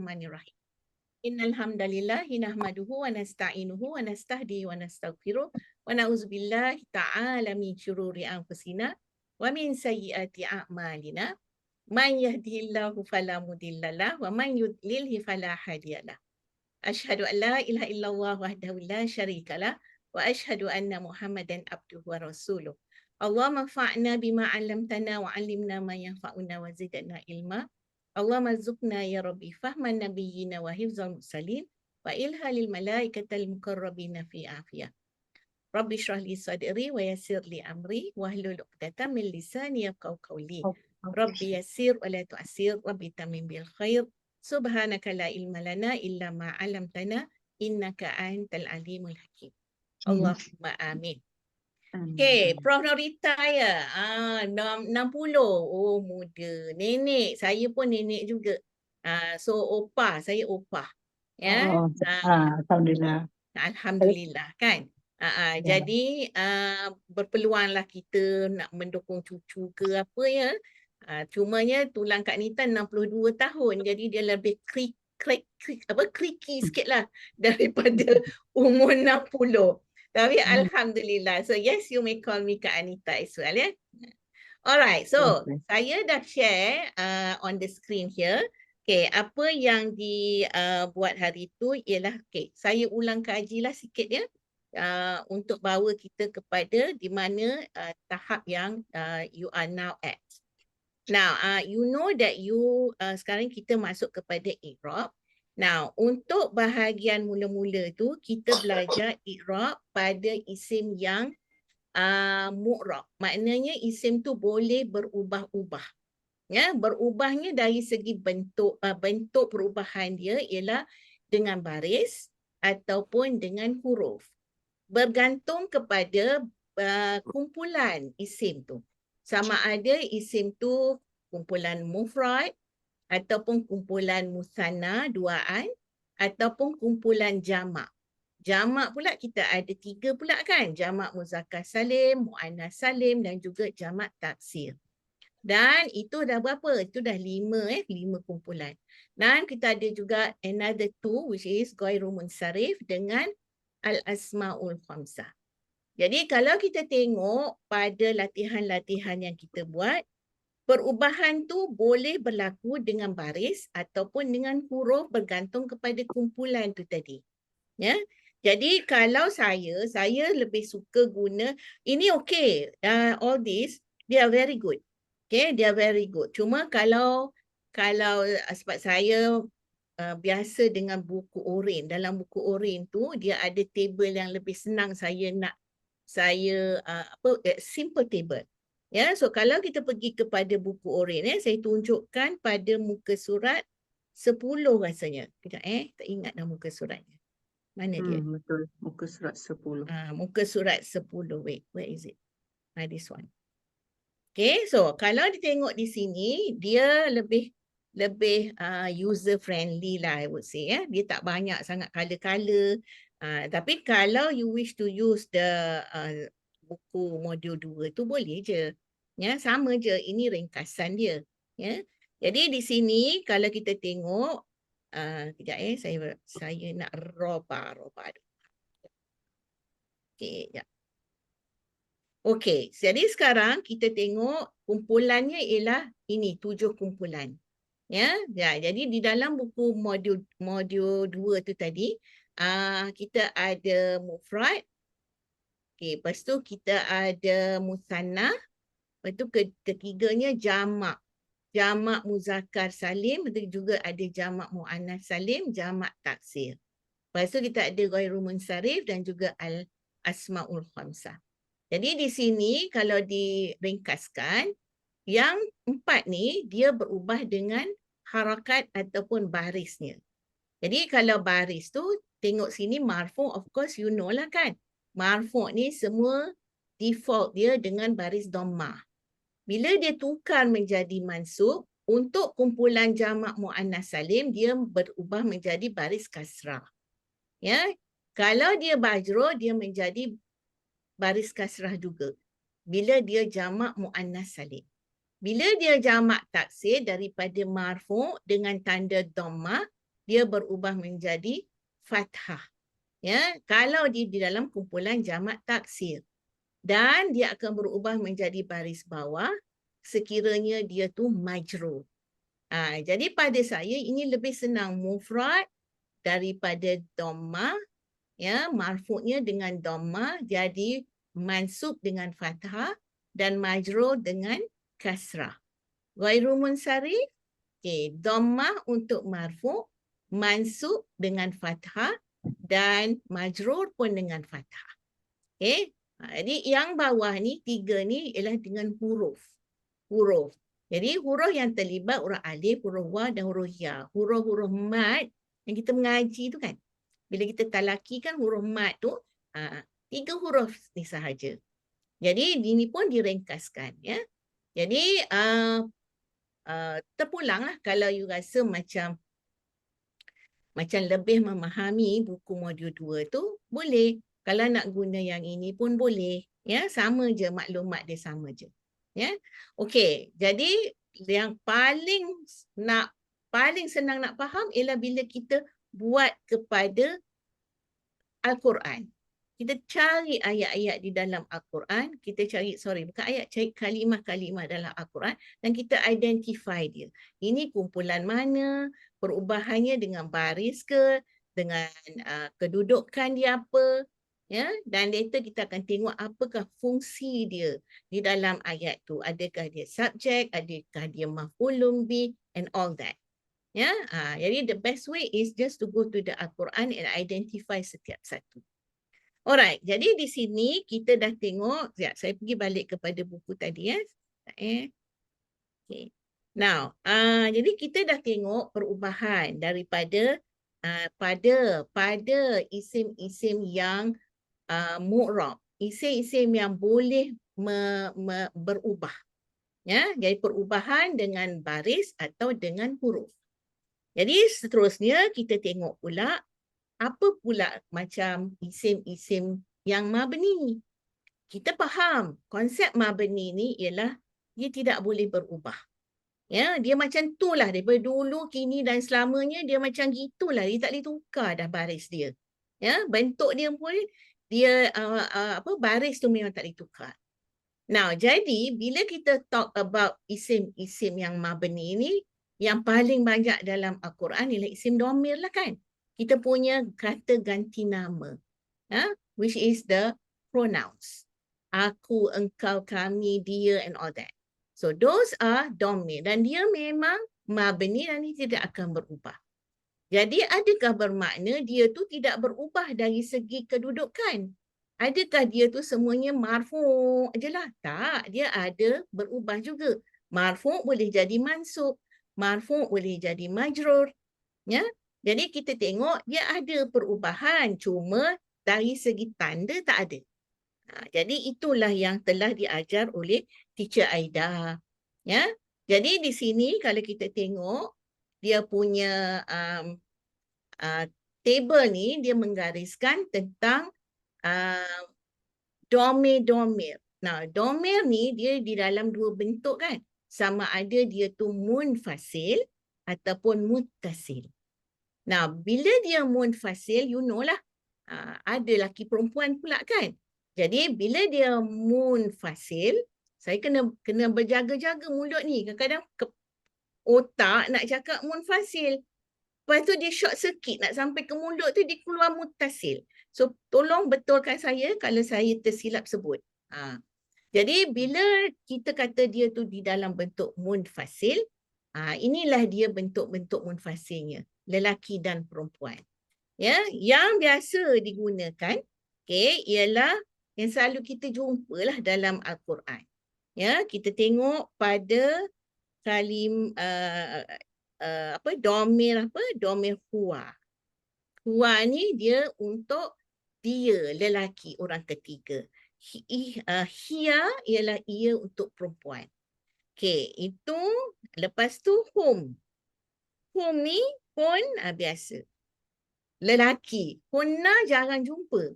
Bismillahirrahmanirrahim. Innal hamdalillah nahmaduhu wa nasta'inuhu wa nastahdi wa nastaghfiruh wa na'udzubillahi ta'ala min syururi anfusina wa min sayyiati a'malina. Man yahdihillahu fala mudhillalah wa man yudlilhu fala hadiyalah. Asyhadu an la ilaha illallah wahdahu la syarikalah wa asyhadu anna Muhammadan abduhu wa rasuluh. Allahumma fa'na bima 'allamtana wa 'allimna ma yanfa'una wa zidna ilma. Allahumma rzuqna ya rabbi fahman nabiyyina wa hifzal mursalin wa ilhalil malaikatal muqarrabina fi afiyah. Rabbi shrah li sadri wa yassir li amri wahlul 'uqdatam min lisani yafqahu qawli. Rabbi yassir wa la tu'assir, Rabbi tamim bil khair. Subhanaka la ilma lana illa ma 'allamtana innaka antal alimul hakim. Allahumma amin. Okay, Prof Norita ya. 60. Oh, muda. Nenek, saya pun nenek juga. So opah, saya opah. Ya. Oh, Alhamdulillah. Alhamdulillah kan. Ya. Jadi berpeluanglah kita nak mendukung cucu ke apa ya. Cumanya tulang Kak Nita 62 tahun. Jadi dia lebih creaky sikit lah daripada umur 60. Tapi Alhamdulillah. So yes, you may call me Kak Anita as well ya. Alright, so saya dah share on the screen here. Okay, apa yang dibuat hari itu ialah, okay, saya ulang kajilah sikit ya. Untuk bawa kita kepada di mana tahap yang you are now at. Now, you know that you sekarang kita masuk kepada i'rab. Now, untuk bahagian mula-mula tu kita belajar i'rab pada isim yang mu'rab. Maknanya isim tu boleh berubah-ubah. Ya, berubahnya dari segi bentuk perubahan dia ialah dengan baris ataupun dengan huruf. Bergantung kepada kumpulan isim tu. Sama ada isim tu kumpulan mufrad ataupun kumpulan musanna duaan ataupun kumpulan jamak. Jamak pula kita ada 3 pula kan. Jamak muzakkar salim, muannas salim dan juga jamak taksir. Dan itu dah berapa? Itu dah 5 kumpulan. Dan kita ada juga another 2 which is ghairu munsharif dengan al-asmaul khamsah. Jadi kalau kita tengok pada latihan-latihan yang kita buat, perubahan tu boleh berlaku dengan baris ataupun dengan huruf bergantung kepada kumpulan tu tadi. Ya. Jadi kalau saya lebih suka guna, ini okay, all this, they are very good. Okay, they are very good. Cuma kalau sebab saya biasa dengan buku oren, dalam buku oren tu dia ada table yang lebih senang simple table. Ya, so kalau kita pergi kepada buku oren, saya tunjukkan pada muka surat 10 rasanya. Kejap tak ingat dah muka suratnya. Mana dia? Betul, muka surat 10. Muka surat 10. Wait, where is it? This one. Okay, so kalau ditengok di sini, dia lebih user friendly lah, I would say. Dia tak banyak sangat color-color. Tapi kalau you wish to use the buku modul 2 tu boleh je. Ya, sama je. Ini ringkasan dia. Ya. Jadi di sini kalau kita tengok, kejap saya nak roba. Okay, sekejap. Okey, jadi sekarang kita tengok kumpulannya ialah ini 7 kumpulan. Ya, jadi di dalam buku modul 2 tu tadi, kita ada mufrad. Okey, lepas tu kita ada musanna. Lepas tu ketiganya jamak. Jamak muzakkar salim, betul juga ada jamak muannas salim, jamak taksir. Lepas tu kita ada ghairu munsharif dan juga al-asmaul khamsah. Jadi di sini kalau diringkaskan, yang 4 ni dia berubah dengan harakat ataupun barisnya. Jadi kalau baris tu, tengok sini marfu', of course you know lah kan. Marfu' ni semua default dia dengan baris dhammah. Bila dia tukar menjadi mansub, untuk kumpulan jamak muannas salim, dia berubah menjadi baris kasrah. Ya, kalau dia bajrur, dia menjadi baris kasrah juga. Bila dia jamak muannas salim. Bila dia jamak taksir daripada marfu' dengan tanda dhammah, dia berubah menjadi fathah. Ya, kalau di dalam kumpulan jamak taksir. Dan dia akan berubah menjadi baris bawah sekiranya dia tu majrur. Jadi pada saya ini lebih senang mufrad daripada dhammah, ya, marfu'nya dengan dhammah jadi mansub dengan fathah dan majrur dengan kasrah. Ghairu munsharif, okey, dhammah untuk marfu', mansub dengan fathah dan majrur pun dengan fathah. Okey. Jadi yang bawah ni, 3 ni ialah dengan huruf. Huruf. Jadi huruf yang terlibat huruf alif, huruf waw dan huruf ya. Huruf-huruf mat yang kita mengaji tu kan. Bila kita talaki kan huruf mat tu, 3 huruf ni sahaja. Jadi ini pun diringkaskan, ya. Jadi terpulanglah kalau you rasa macam lebih memahami buku modul 2 tu, boleh. Kalau nak guna yang ini pun boleh. Ya, sama je, maklumat dia sama je. Ya. Okey, jadi yang paling senang nak faham ialah bila kita buat kepada Al-Quran. Kita cari ayat-ayat di dalam Al-Quran, bukan ayat, cari kalimah-kalimah dalam Al-Quran dan kita identify dia. Ini kumpulan mana, perubahannya dengan baris ke, dengan kedudukan dia apa, ya, dan later kita akan tengok apakah fungsi dia di dalam ayat tu. Adakah dia subjek, adakah dia maf'ulun bih and all that. Ya, jadi the best way is just to go to the Al-Quran and identify setiap satu. Alright, jadi di sini kita dah tengok, saya pergi balik kepada buku tadi, ya. Okay. Now, jadi kita dah tengok perubahan daripada pada isim-isim yang mu'rab, isim-isim yang boleh berubah. Ya, jadi perubahan dengan baris atau dengan huruf. Jadi seterusnya kita tengok pula apa pula macam isim-isim yang mabni. Kita faham konsep mabni ni ialah dia tidak boleh berubah. Ya, dia macam itulah daripada dulu, kini dan selamanya dia macam gitulah, dia tak boleh tukar dah baris dia. Ya, bentuk dia pun dia baris tu memang tak boleh tukar. Now, jadi bila kita talk about isim-isim yang mabni ni, yang paling banyak dalam Al-Quran ialah isim dhamir lah kan. Kita punya kata ganti nama, which is the pronouns. Aku, engkau, kami, dia and all that. So those are dhamir dan dia memang mabni dan dia tidak akan berubah. Jadi adakah bermakna dia tu tidak berubah dari segi kedudukan? Adakah dia tu semuanya marfu' je lah? Tak, dia ada berubah juga. Marfu' boleh jadi mansub, marfu' boleh jadi majrur. Ya? Jadi kita tengok dia ada perubahan, cuma dari segi tanda tak ada. Jadi itulah yang telah diajar oleh Teacher Aida. Ya? Jadi di sini kalau kita tengok dia punya table ni, dia menggariskan tentang domir-domir. Nah, domir ni dia di dalam 2 bentuk kan. Sama ada dia tu munfasil ataupun muttasil. Nah, bila dia munfasil, you know lah, ada laki perempuan pula kan. Jadi bila dia munfasil, saya kena berjaga-jaga mulut ni. Kadang-kadang otak nak cakap munfasil. Lepas tu dia short circuit nak sampai ke mulut tu dia keluar muttasil. So tolong betulkan saya kalau saya tersilap sebut. Jadi bila kita kata dia tu di dalam bentuk munfasil, inilah dia bentuk-bentuk munfasilnya, lelaki dan perempuan. Ya, yang biasa digunakan, ialah yang selalu kita jumpalah dalam Al-Quran. Ya, kita tengok pada domir huwa. Huwa ni dia untuk dia, lelaki, orang ketiga. Hiya ialah ia untuk perempuan. Itu lepas tu hum. Hum ni pun biasa. Lelaki. Hunna jarang jumpa.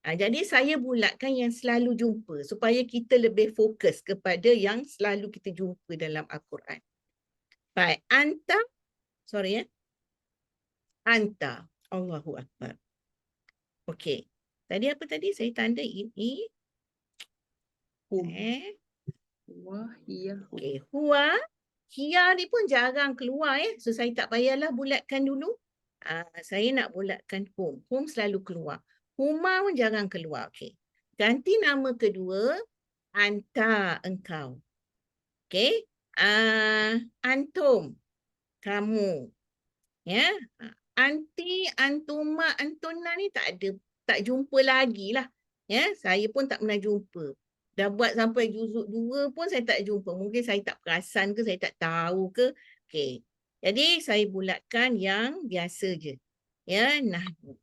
Jadi saya bulatkan yang selalu jumpa supaya kita lebih fokus kepada yang selalu kita jumpa dalam Al-Quran. Baik, anta, anta. Allahu Akbar. Okey. Tadi apa tadi? Saya tanda ini. Hum. Huwa. Hiya. Okey. Huwa. Hiya ni pun jarang keluar So saya tak payahlah bulatkan dulu. Saya nak bulatkan hum. Hum selalu keluar. Huma pun jarang keluar. Okey. Ganti nama kedua. Anta, engkau. Okey. Antum, kamu. Ya. Anti, antuma, antuna ni tak ada, tak jumpa lagi lah. Ya, saya pun tak pernah jumpa. Dah buat sampai juzuk 2 pun saya tak jumpa. Mungkin saya tak perasan ke, saya tak tahu ke. Okey. Jadi saya bulatkan yang biasa je. Ya, nahwu.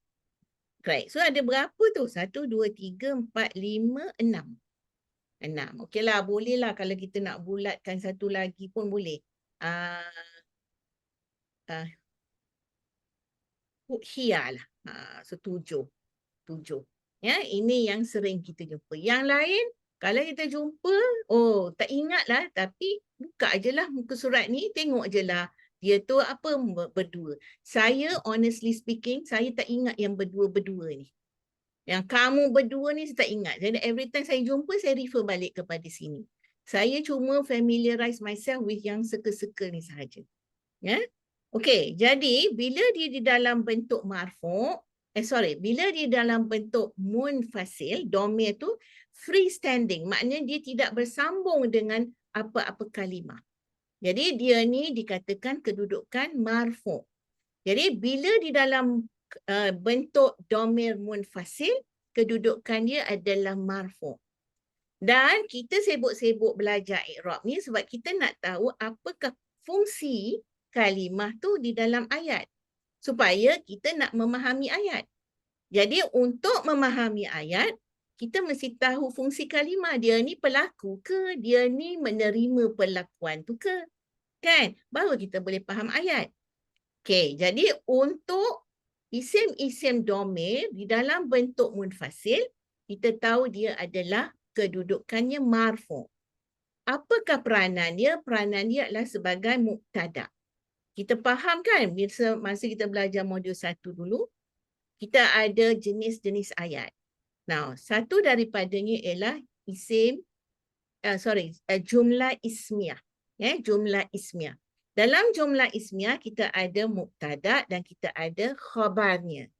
Right. So ada berapa tu? 1, 2, 3, 4, 5, 6. 6. Okeylah, boleh lah kalau kita nak bulatkan satu lagi pun boleh. Ah, Hiya lah. So 7. Ya, ini yang sering kita jumpa. Yang lain, kalau kita jumpa, tak ingat lah. Tapi buka je lah muka surat ni. Tengok je lah. Dia tu apa berdua. Saya honestly speaking, saya tak ingat yang berdua-berdua ni. Yang kamu berdua ni saya tak ingat. Jadi every time saya jumpa, saya refer balik kepada sini. Saya cuma familiarize myself with yang circle-circle ni sahaja. Ya. Okey, jadi bila dia di dalam bentuk marfu', bila dia dalam bentuk munfasil, domir tu freestanding, maknanya dia tidak bersambung dengan apa-apa kalimah. Jadi dia ni dikatakan kedudukan marfu'. Jadi bila di dalam bentuk domir munfasil, kedudukan dia adalah marfu'. Dan kita sibuk-sibuk belajar i'rab ni sebab kita nak tahu apakah fungsi kalimah tu di dalam ayat. Supaya kita nak memahami ayat. Jadi untuk memahami ayat, kita mesti tahu fungsi kalimah. Dia ni pelaku ke? Dia ni menerima perlakuan tu ke? Kan? Baru kita boleh faham ayat. Okey, jadi untuk isim-isim domir di dalam bentuk munfasil, kita tahu dia adalah kedudukannya marfu'. Apakah peranan dia? Peranan dia adalah sebagai mubtada'. Kita faham kan masa kita belajar modul 1 dulu, kita ada jenis-jenis ayat. Now, satu daripadanya ialah jumlah ismiyah. Jumlah ismiyah. Dalam jumlah ismiyah, kita ada mubtada' dan kita ada khabarnya.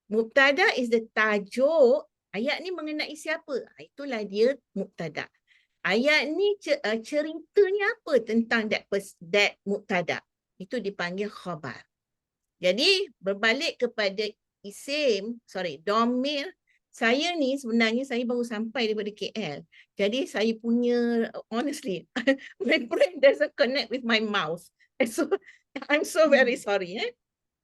Mubtada' is the tajuk. Ayat ni mengenai siapa? Itulah dia mubtada'. Ayat ni ceritanya apa tentang that mubtada'? Itu dipanggil khabar. Jadi berbalik kepada domir. Saya ni sebenarnya saya baru sampai daripada KL. Jadi saya punya, honestly, my brain doesn't connect with my mouth. So I'm so very sorry.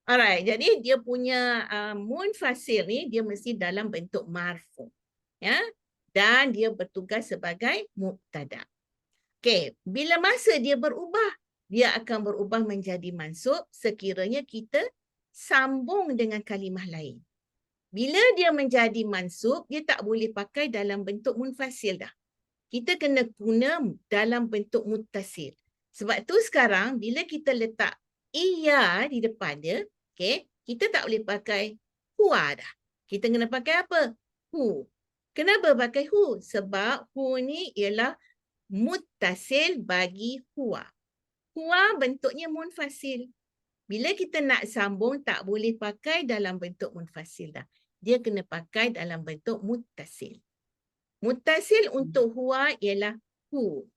Alright, jadi dia punya munfasil ni dia mesti dalam bentuk marfu'. Ya. Dan dia bertugas sebagai mubtada'. Okey, bila masa dia berubah, dia akan berubah menjadi mansub sekiranya kita sambung dengan kalimah lain. Bila dia menjadi mansub, dia tak boleh pakai dalam bentuk munfasil dah. Kita kena guna dalam bentuk muttasil. Sebab tu sekarang bila kita letak iya di depan dia, kita tak boleh pakai huwa dah. Kita kena pakai apa? Hu. Kenapa pakai hu? Sebab hu ni ialah muttasil bagi huwa. Huwa bentuknya munfasil. Bila kita nak sambung, tak boleh pakai dalam bentuk munfasil dah. Dia kena pakai dalam bentuk muttasil. Muttasil untuk huwa ialah hu.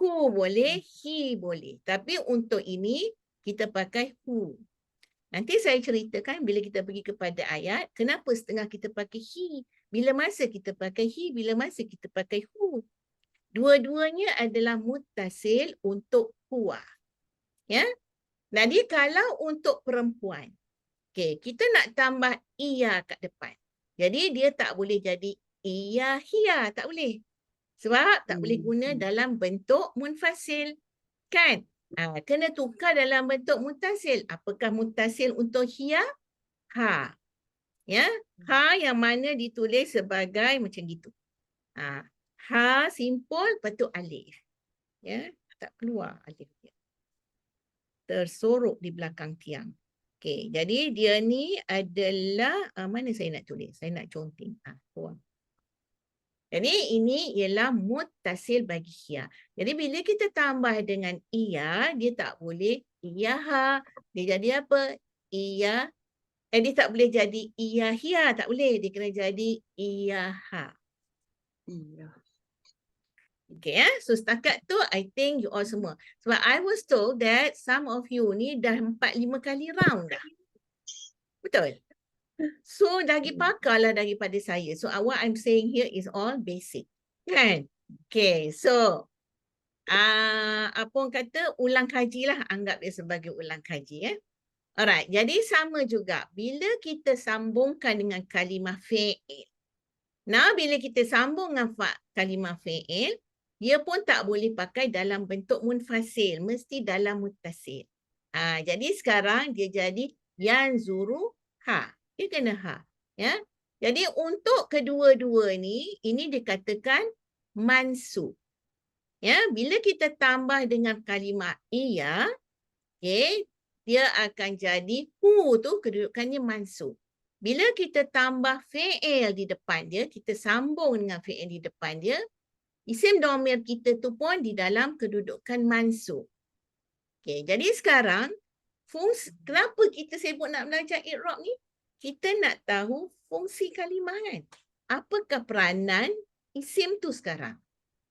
Hu boleh, hi boleh. Tapi untuk ini, kita pakai hu. Nanti saya ceritakan bila kita pergi kepada ayat, kenapa setengah kita pakai hi. Bila masa kita pakai hi, bila masa kita pakai hu. Dua-duanya adalah muttasil untuk huwa. Ya? Jadi kalau untuk perempuan, kita nak tambah iya kat depan. Jadi dia tak boleh jadi iya hiya, tak boleh. Sebab tak boleh guna dalam bentuk munfasil. Kan? Kena tukar dalam bentuk muttasil. Apakah muttasil untuk hiya? Ha. Ya? Ha yang mana ditulis sebagai macam gitu. Ha simpul, lepas tu alif. Ya, tak keluar alif dia. Tersorok di belakang tiang. Okey, jadi dia ni adalah mana saya nak tulis? Saya nak conteng. Ruang. Jadi ini ialah muttasil bagi hia. Jadi bila kita tambah dengan ia, dia tak boleh iyaha. Dia jadi apa? Ia. Dia tak boleh jadi iyahia. Tak boleh. Dia kena jadi iyaha. Iya. Okay, so setakat tu I think you all semua. Sebab I was told that some of you ni dah 4-5 kali round dah. Betul? So lagi pakar lah daripada saya. So what I'm saying here is all basic. Kan? Okay, so apa orang kata ulang kaji lah. Anggap dia sebagai ulang kaji. Alright, jadi sama juga. Bila kita sambungkan dengan kalimah fi'il. Nah, bila kita sambung dengan kalimah fi'il, dia pun tak boleh pakai dalam bentuk munfasil. Mesti dalam muttasil. Jadi sekarang dia jadi yanzuru ha. Dia kena ha. Ya? Jadi untuk kedua-dua ni, ini dikatakan mansub. Ya, bila kita tambah dengan kalimah iya, okay, dia akan jadi hu tu kedudukannya mansub. Bila kita tambah fi'il di depan dia, kita sambung dengan fi'il di depan dia, isim dhamir kita tu pun di dalam kedudukan mansub. Okay, jadi sekarang, kenapa kita sibuk nak belajar i'rab ni? Kita nak tahu fungsi kalimah kan? Apakah peranan isim tu sekarang?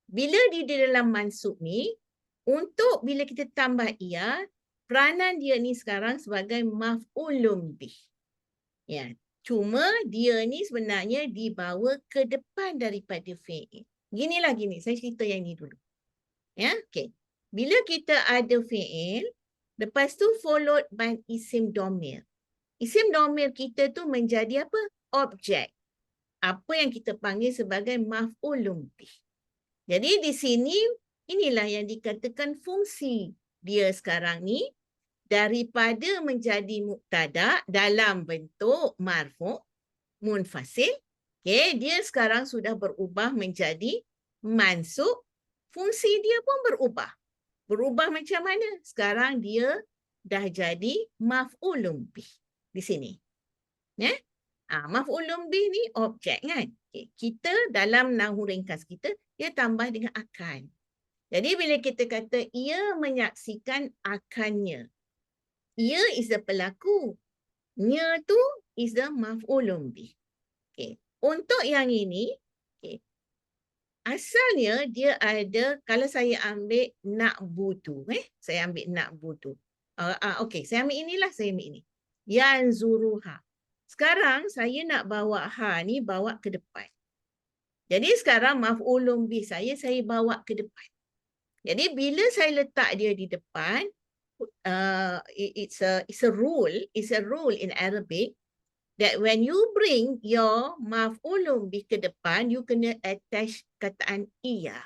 Bila di dalam mansub ni, untuk bila kita tambah ia, peranan dia ni sekarang sebagai maf'ulun bih. Ya, cuma dia ni sebenarnya dibawa ke depan daripada fi'il. Gini, saya cerita yang ni dulu. Ya, okey. Bila kita ada fi'il, lepas tu followed by isim dhamir. Isim dhamir kita tu menjadi apa? Objek. Apa yang kita panggil sebagai maf'ulun bih. Jadi di sini, inilah yang dikatakan fungsi dia sekarang ni daripada menjadi mubtada dalam bentuk marfu' munfasil. Okay, dia sekarang sudah berubah menjadi mansub. Fungsi dia pun berubah. Berubah macam mana? Sekarang dia dah jadi maf'ulun bih. Di sini. Ya? Maf'ulun bih ni objek kan? Okay. Kita dalam nahu ringkas kita, dia tambah dengan akan. Jadi bila kita kata ia menyaksikan akannya. Ia is the pelaku. Nya tu is the maf'ulun bih. Okay. Untuk yang ini, okay, asalnya dia ada, kalau saya ambil na'budu. Saya ambil na'budu. Okay, saya ambil inilah, saya ambil ini. Yanzuruha. Sekarang saya nak bawa ha ni bawa ke depan. Jadi sekarang maf'ulun bih saya bawa ke depan. Jadi bila saya letak dia di depan, it's a rule in Arabic that when you bring your maf'ulun bih ke depan, you kena attach kataan iya.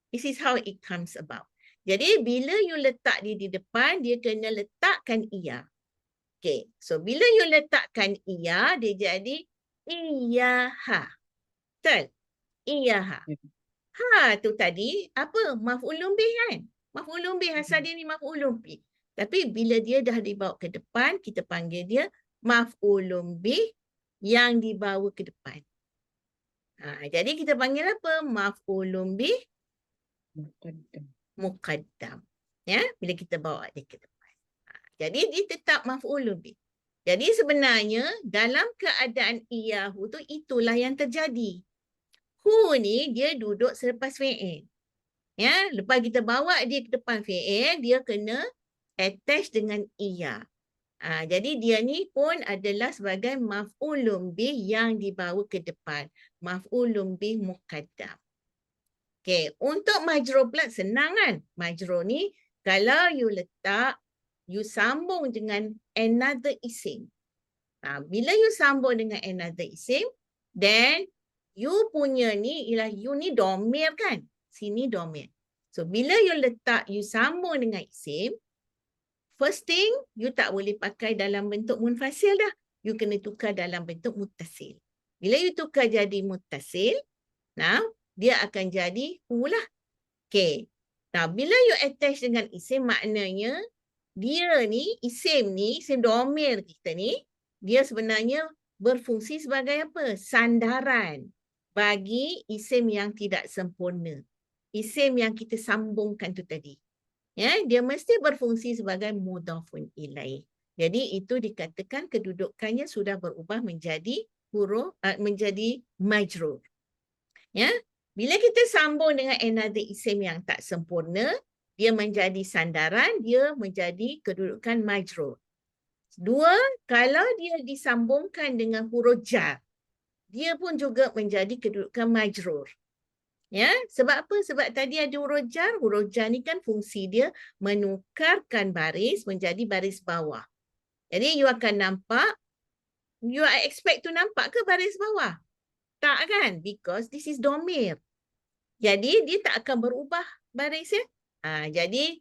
This is how it comes about. Jadi bila you letak dia di depan, dia kena letakkan iya. Okay, so bila you letakkan iya, dia jadi iyaha. Betul? Iyaha. Ha tu tadi apa? Maf'ulun bih kan? Maf'ulun bih asal dia ni maf'ulun bih. Tapi bila dia dah dibawa ke depan, kita panggil dia maf'ulun bih yang dibawa ke depan. Jadi kita panggil apa? Maf'ulun bih muqaddam. Ya, bila kita bawa dia ke depan. Jadi dia tetap maf'ulun bih. Jadi sebenarnya dalam keadaan iyahu tu itulah yang terjadi. Hu ni dia duduk selepas fi'il. Ya, lepas kita bawa dia ke depan fi'il, dia kena attach dengan iya. Jadi dia ni pun adalah sebagai maf'ulun bih yang dibawa ke depan. Maf'ulun bih muqaddam. Okey, untuk majrur pula senang kan? Majrur ni kalau you letak, you sambung dengan another isim. Bila you sambung dengan another isim, then you punya ni ialah you ni dhamir kan? Sini dhamir. So bila you letak, you sambung dengan isim, first thing, you tak boleh pakai dalam bentuk munfasil dah. You kena tukar dalam bentuk muttasil. Bila you tukar jadi muttasil, now dia akan jadi hu lah. Okay. Nah, bila you attach dengan isim, maknanya dia ni, isim domir kita ni, dia sebenarnya berfungsi sebagai apa? Sandaran bagi isim yang tidak sempurna. Isim yang kita sambungkan tu tadi. Ya, dia mesti berfungsi sebagai mudhafun ilaih. Jadi itu dikatakan kedudukannya sudah berubah menjadi menjadi majrur. Ya. Bila kita sambung dengan another isim yang tak sempurna, dia menjadi sandaran, dia menjadi kedudukan majrur. Dua, kalau dia disambungkan dengan huruf jar, dia pun juga menjadi kedudukan majrur. Ya, sebab apa? Sebab tadi ada huruf jar. Huruf jar ni kan fungsi dia menukarkan baris menjadi baris bawah. Jadi you akan nampak, you expect to nampak ke baris bawah? Tak kan? Because this is domir. Jadi dia tak akan berubah baris ya. Jadi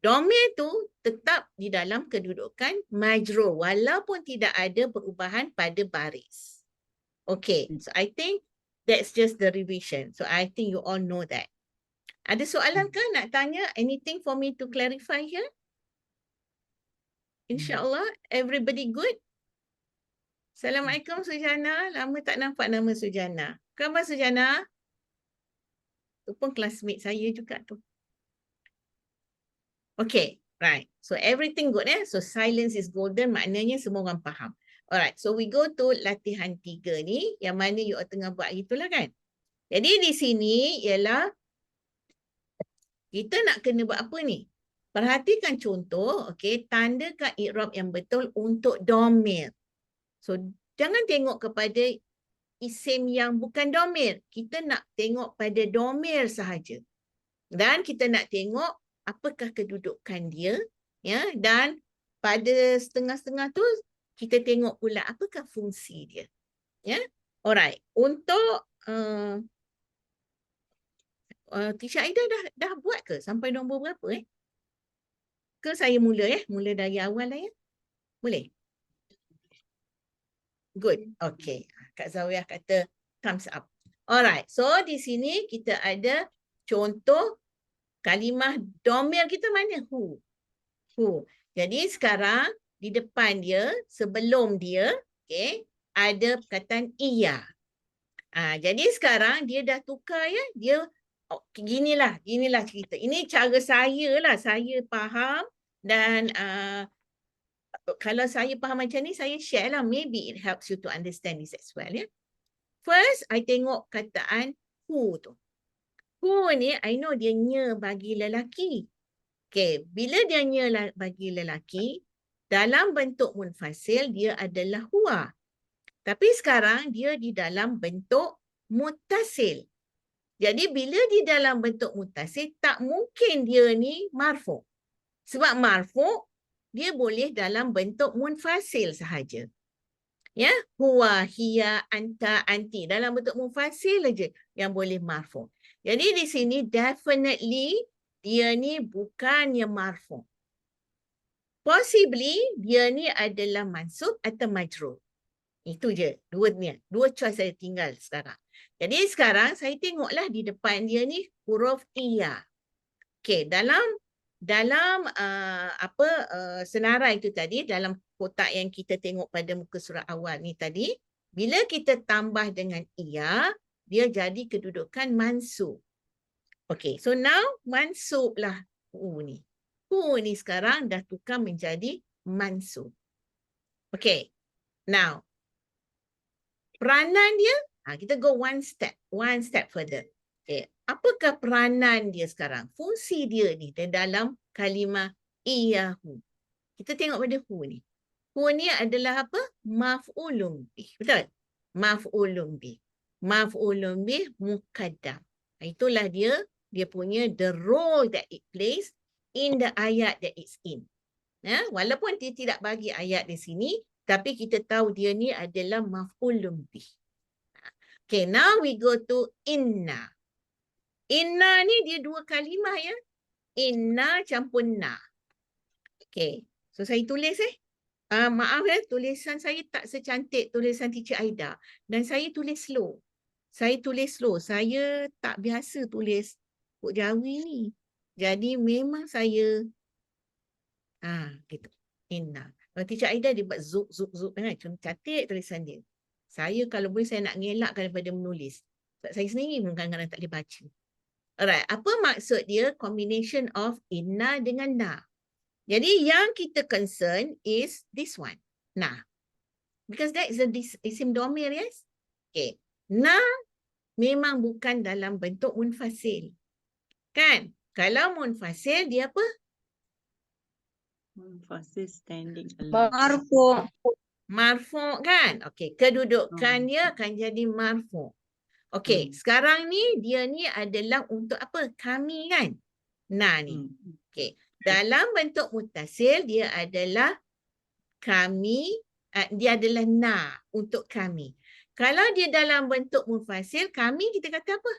domir tu tetap di dalam kedudukan majrur walaupun tidak ada perubahan pada baris. Okay, so I think that's just the revision. So I think you all know that. Ada soalan ke nak tanya? Anything for me to clarify here? InsyaAllah, everybody good? Assalamualaikum Sujana. Lama tak nampak nama Sujana. Khabar Sujana? Tu pun classmate saya juga tu. Okay, right. So everything good So silence is golden maknanya semua orang faham. Alright, so we go to latihan 3 ni yang mana you all tengah buat itulah kan. Jadi di sini ialah kita nak kena buat apa ni? Perhatikan contoh, okay, tandakan i'rab yang betul untuk domir. So jangan tengok kepada isim yang bukan domir. Kita nak tengok pada domir sahaja. Dan kita nak tengok apakah kedudukan dia. Ya, dan pada setengah-setengah tu, kita tengok pula apakah fungsi dia. Ya, alright. Untuk Teacher Aida dah buat ke? Sampai nombor berapa Ke saya mula Mula dari awal lah ya? Boleh? Good. Okay. Kak Zawiyah kata thumbs up. Alright. So di sini kita ada contoh kalimah domir kita mana? Who. Jadi sekarang di depan dia, sebelum dia, okay, ada perkataan iya. Jadi sekarang dia dah tukar ya. Dia ginilah cerita. Ini cara saya lah. Saya faham dan kalau saya faham macam ni, saya share lah. Maybe it helps you to understand this as well. Ya? First, I tengok kataan who tu. Who ni, I know dia nya bagi lelaki. Okay, bila dia nya bagi lelaki, dalam bentuk munfasil, dia adalah huwa. Tapi sekarang, dia di dalam bentuk mutasil. Jadi, bila di dalam bentuk mutasil, tak mungkin dia ni marfu'. Sebab marfu' dia boleh dalam bentuk munfasil sahaja. Ya, huwa, hiya, anta, anti. Dalam bentuk munfasil aja yang boleh marfu'. Jadi di sini definitely dia ni bukannya marfu'. Possibly dia ni adalah mansub atau majrur. Itu je, dua choice saya tinggal sekarang. Jadi sekarang saya tengoklah di depan dia ni huruf iya. Okey, dalam senarai itu tadi, dalam kotak yang kita tengok pada muka surat awal ni tadi, bila kita tambah dengan iya, dia jadi kedudukan mansub. Okay, so now mansub lah hu ni. Hu ni sekarang dah tukar menjadi mansub. Okay, now peranan dia, kita go one step further. Okay. Apakah peranan dia sekarang? Fungsi dia ni dalam kalimah iyahu. Kita tengok pada hu ni. Hu ni adalah apa? Maf'ulun bih. Betul? Maf'ulun bih. Maf'ulun bih muqaddam. Itulah dia punya the role that it plays in the ayat that it's in. Walaupun dia tidak bagi ayat di sini, tapi kita tahu dia ni adalah maf'ulun bih. Okay, now we go to inna. Inna ni dia dua kalimah ya. Inna campur na. Okay. So saya tulis maaf tulisan saya tak secantik tulisan Teacher Aida. Dan saya tulis slow. Saya tak biasa tulis Pok Jawi ni. Jadi memang saya Gitu. Inna. Kalau Teacher Aida dia buat zuk kan. Cuma cantik tulisan dia. Saya kalau boleh saya nak ngelakkan daripada menulis. Sebab saya sendiri pun kadang-kadang tak boleh baca. Alright, apa maksud dia combination of inna dengan na? Jadi yang kita concern is this one. Na. Because that is a isim domir, yes? Okay. Na memang bukan dalam bentuk munfasil. Kan? Kalau munfasil dia apa? Munfasil standing alone. Marfu. Marfu' kan? Okey, kedudukannya akan jadi marfu'. Okey, sekarang ni dia ni adalah untuk apa? Kami kan? Na ni. Okey. Dalam bentuk muttasil dia adalah kami, dia adalah na untuk kami. Kalau dia dalam bentuk munfasil, kami kita kata apa?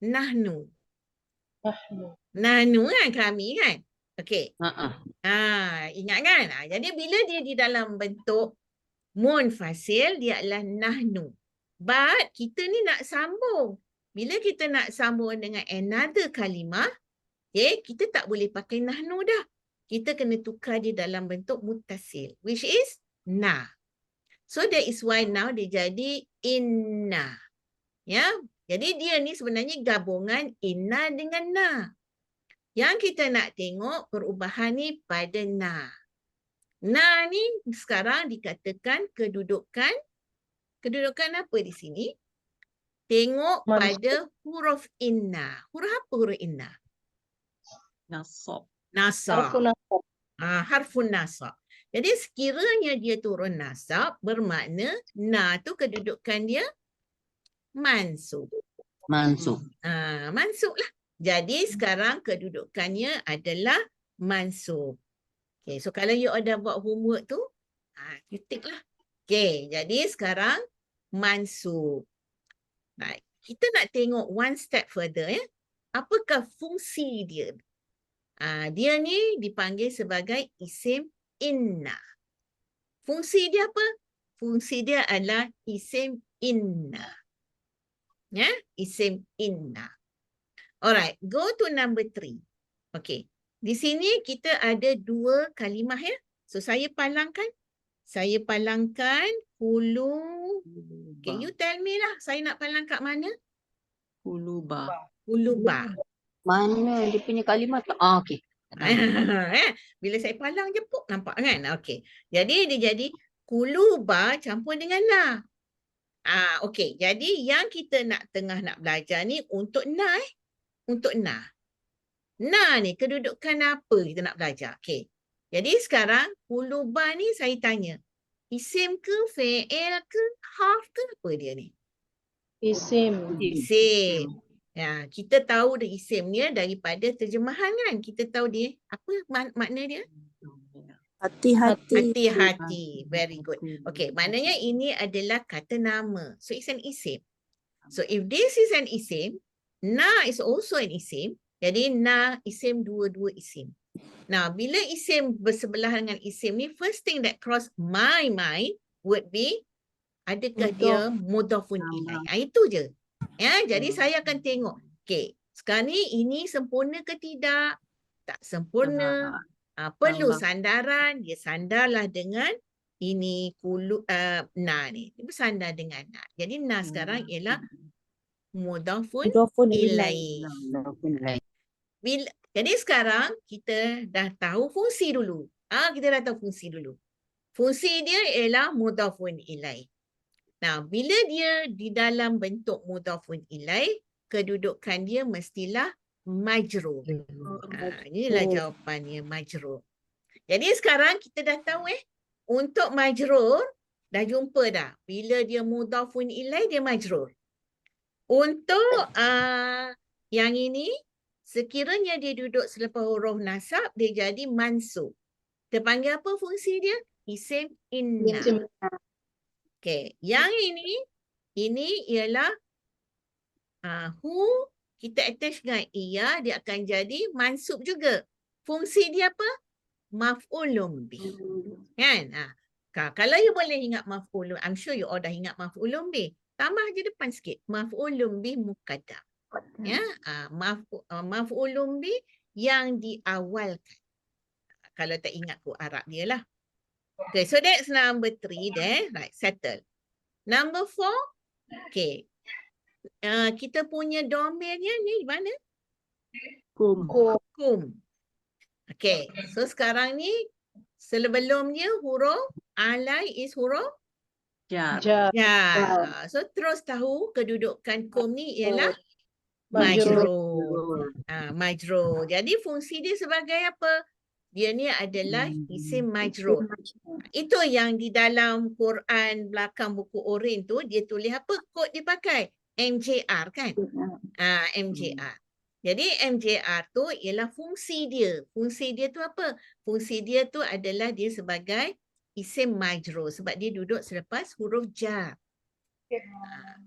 Nahnu. Nahnu kan kami kan? Okey. Ingat kan? Jadi bila dia di dalam bentuk munfasil, dia adalah nahnu. But kita ni nak sambung. Bila kita nak sambung dengan another kalimah, okay, kita tak boleh pakai nahnu dah. Kita kena tukar dia dalam bentuk muttasil, which is na. So that is why now dia jadi inna. Ya, jadi dia ni sebenarnya gabungan inna dengan na. Yang kita nak tengok perubahan ni pada na. Na ni sekarang dikatakan kedudukan apa di sini? Tengok pada huruf inna. Huruf apa huruf inna? Nasab. Nasab. Harfun nasab. Harfun nasab. Jadi sekiranya dia turun nasab, bermakna na tu kedudukan dia mansub. Mansub. Mansub lah. Jadi sekarang kedudukannya adalah mansub. Okay, so kalau you dah buat homework tu, you tick lah. Okay, jadi sekarang mansub. Baik, kita nak tengok one step further ya. Apakah fungsi dia? Dia ni dipanggil sebagai isim inna. Fungsi dia apa? Fungsi dia adalah isim inna. Ya, isim inna. Alright, go to number 3. Okay, di sini kita ada dua kalimah ya. So saya palangkan. Saya palangkan hulu. Okay, you tell me lah. Saya nak palang kat mana? Huluba. Huluba. Mana dia punya kalimat? Okey. Bila saya palang je puk, nampak kan? Okey. Jadi dia jadi huluba campur dengan na. Okey. Jadi yang kita tengah nak belajar ni untuk na Untuk na. Na ni kedudukan apa kita nak belajar? Okey. Jadi sekarang huluba ni saya tanya. Isim ke, fi'il ke, harf ke apa dia ni? Isim. Isim. Ya, kita tahu dia isimnya daripada terjemahan kan. Kita tahu dia apa makna dia? Hati-hati. Hati-hati. Very good. Okey, maknanya ini adalah kata nama. So it's an isim. So if this is an isim, na is also an isim. Jadi na isim dua-dua isim. Nah, bila isim bersebelahan dengan isim ni, first thing that cross my mind would be, adakah dia mudhafun ilaih? Itu je. Ya, jadi saya akan tengok. Okey, sekarang ni ini sempurna ke tidak? Tak sempurna. Perlu sandaran, dia sandarlah dengan ini na ni. Dia bersandar dengan na. Jadi na sekarang ialah mudhafun ilaih. Jadi sekarang kita dah tahu fungsi dulu. Kita dah tahu fungsi dulu. Fungsi dia ialah mudhafun ilaih. Nah, bila dia di dalam bentuk mudhafun ilaih, kedudukan dia mestilah majrur. Inilah jawapannya, majrur. Jadi sekarang kita dah tahu untuk majrur dah jumpa dah. Bila dia mudhafun ilaih dia majrur. Untuk yang ini, sekiranya dia duduk selepas huruf nasab, dia jadi mansub. Kita panggil apa fungsi dia? Isim inna. Okey, yang ini ialah hu, kita attach dengan ia, dia akan jadi mansub juga. Fungsi dia apa? Maf'ulun bih. Kan? Kalau you boleh ingat maf'ulun, I'm sure you all dah ingat maf'ulun bih. Tambah je depan sikit. Maf'ulun bih muqaddam. Ya, maf'ulun bih yang diawalkan. Kalau tak ingat kod Arab dia lah. Okay, so that's number 3 there. Right, settle. Number 4. Okay. Kita punya domainnya ni mana? Kum. Kum. Okay, so sekarang ni sebelumnya huruf alai is huruf Jar. Jar. ya. So terus tahu kedudukan kum ni ialah Majrur. majrur. Majrur. Jadi fungsi dia sebagai apa? Dia ni adalah isim majrur. Itu yang di dalam Quran belakang buku oren tu dia tulis apa kod dia pakai? MJR kan? MJR. Jadi MJR tu ialah fungsi dia. Fungsi dia tu apa? Fungsi dia tu adalah dia sebagai isim majrur sebab dia duduk selepas huruf jar.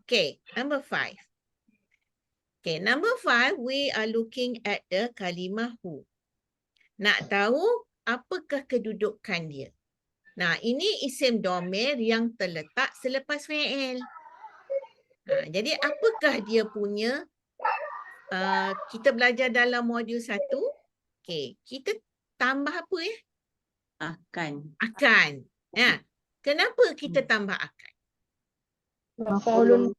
Okay, number 5. Okay, number 5 we are looking at the kalimah hu. Nak tahu apakah kedudukan dia. Nah, ini isim domir yang terletak selepas fi'il. Jadi apakah dia punya kita belajar dalam modul 1. Okay, kita tambah apa ya? Akan. Akan. Kenapa kita tambah akan? Maf'ulun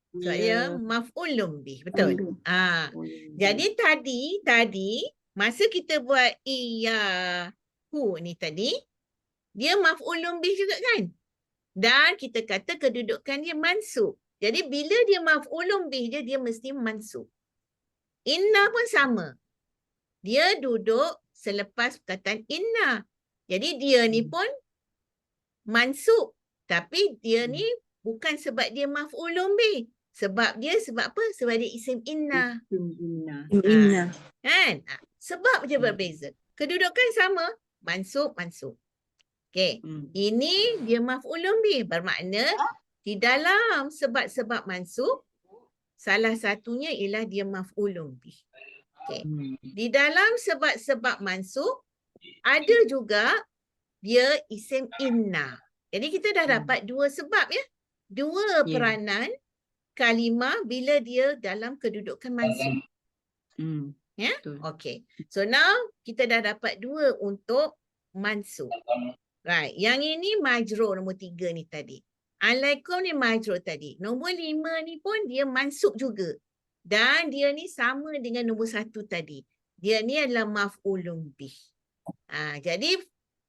Sebab dia maf'ulun bih, betul. Jadi tadi masa kita buat iyahu ni tadi, dia maf'ulun bih juga kan? Dan kita kata kedudukan dia mansub. Jadi bila dia maf'ulun bih dia mesti mansub. Inna pun sama. Dia duduk selepas perkataan inna. Jadi dia ni pun mansub. Tapi dia ni bukan sebab dia maf'ulun bih. Sebab apa? Sebab dia isim inna. Inna. Kan? Sebab je berbeza. Kedudukan sama. Mansub. Okey. Ini dia maf'ulun bih. Bermakna di dalam sebab-sebab mansub, salah satunya ialah dia maf'ulun bih. Okay. Di dalam sebab-sebab mansub, ada juga dia isim inna. Jadi kita dah dapat dua sebab ya. Dua peranan kalimah bila dia dalam kedudukan mansub. Ya? Okay. So now kita dah dapat dua untuk mansub. Right. Yang ini majrur nombor 3 ni tadi. Alaikum ni majrur tadi. Nombor 5 ni pun dia mansub juga. Dan dia ni sama dengan nombor 1 tadi. Dia ni adalah maf'ulun bih. Jadi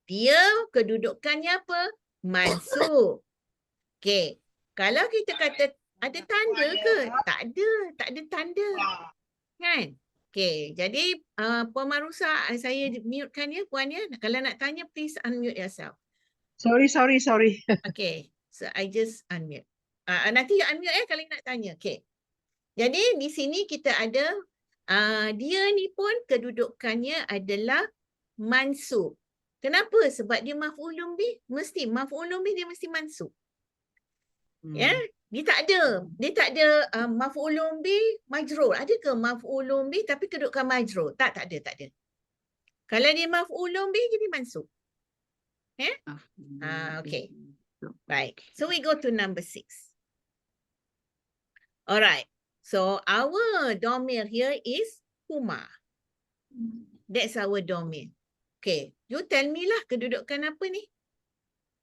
dia kedudukannya apa? Mansub. Okey. Kalau kita kata ada tanda ke? Tak ada tanda. Kan? Okey. Jadi Puan Marusa, saya mute-kan ya Puan ya. Kalau nak tanya please unmute yourself. Sorry. Okay, so I just unmute. Nanti unmute kalau nak tanya. Okay. Jadi di sini kita ada dia ni pun kedudukannya adalah mansub. Kenapa? Sebab dia maf'ulun bih. Maf'ulun bih dia mesti mansub. Ya, dia tak ada maf'ulun bih majrur. Ada ke maf'ulun bih tapi kedudukan majrur? Tak ada. Kalau dia maf'ulun bih jadi mansub. Okay. Right. So we go to number 6. Alright. So our domir here is huma. That's our domir. Okay. You tell me lah kedudukan apa ni?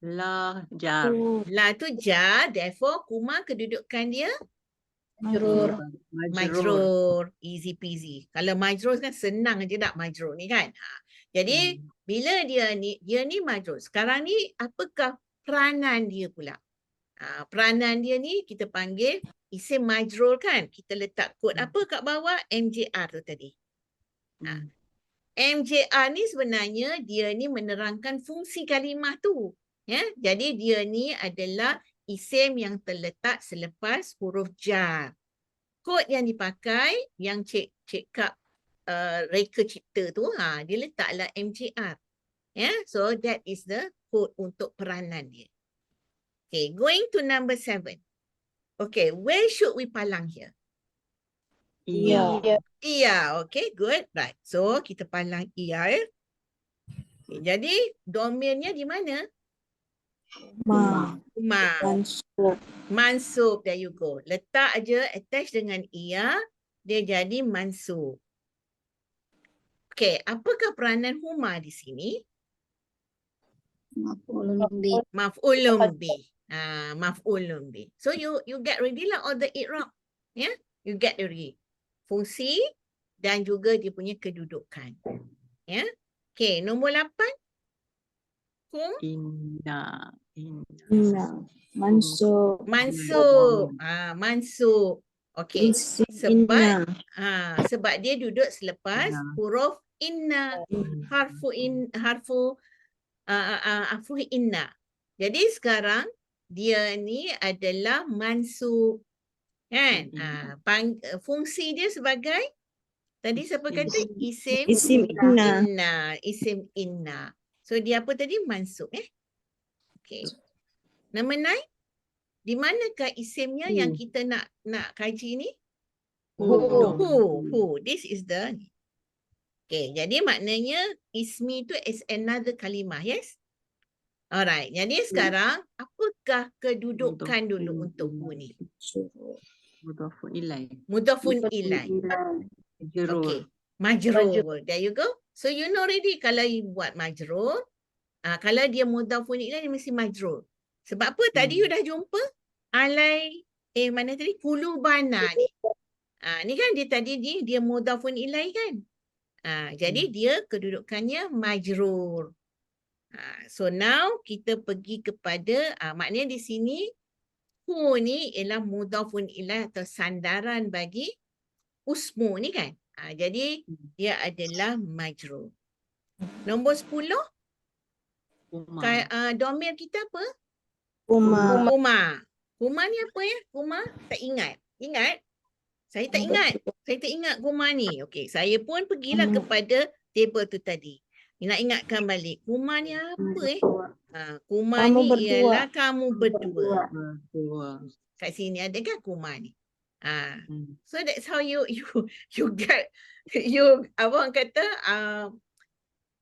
La jar. La tu jar. Therefore huma kedudukan dia majrur. Easy peasy. Kalau majrur kan senang je tak majrur ni kan. Jadi bila dia ni majrur. Sekarang ni apakah peranan dia pula? Peranan dia ni kita panggil isim majrur kan. Kita letak kod apa kat bawah? MJR tu tadi. MJR ni sebenarnya dia ni menerangkan fungsi kalimah tu. Ya, jadi dia ni adalah isim yang terletak selepas huruf jar. Kod yang dipakai yang Cik Kak reka cipta tu dia letaklah MJR. Ya, so that is the code untuk peranan dia. Okay, going to number 7. Okay, where should we palang here? Iya, okay, good. Right. So, kita palang iya ya. Okay, jadi, domainnya di mana? Mansub. There you go. Letak aja attach dengan iya, dia jadi mansub. Okay, apakah peranan huma di sini? Maf'ulun bih. Maf'ulun bih. Maf'ulun bih. So you get ready lah all the i'rab. Ya, you get ready. Fungsi dan juga dia punya kedudukan. Ya. Okay, nombor 8. Kum Inna. Inna. Mansub. mansub. Mansub. Okay. Isim Sebab inna. sebab dia duduk selepas Inna. huruf inna. Harfu inna. Jadi sekarang dia ni adalah mansub. Kan? Fungsi dia sebagai tadi siapa kata? Isim Isim inna. inna. Isim inna. So dia apa tadi? Mansub. Okay. Nama Nai? Di manakah isimnya yang kita nak kaji ni? Who. This is the. Okay. Jadi maknanya ismi tu is another kalimah. Yes? Alright. Jadi sekarang apakah kedudukan dulu untuk who ni? Mudhafun ilai. Mudhafun ilai. Majrur. Okay. Majrur. There you go. So you know already kalau you buat majrur, kalau dia mudhafun ilai dia mesti majrur. Sebab apa? Tadi you dah jumpa alai mana tadi? Kulubana ni. Ni kan dia tadi dia mudhafun ilai kan? Jadi dia kedudukannya majrur. So now kita pergi kepada maknanya di sini hu ni ialah mudhafun ilai atau sandaran bagi usmu ni kan. Jadi dia adalah majrur. Nombor 10 domir kita apa? Uma. Kuma ni apa ya? Kuma tak ingat. Ingat? Saya tak ingat. Saya tak ingat kuma ni. Okey, saya pun pergilah kepada table tu tadi. Nak ingatkan balik. Kuma ni apa Kuma Kamu ni berdua. ialah kamu berdua. Berdua. Kat sini ada kan kuma ni? So that's how you get apa orang kata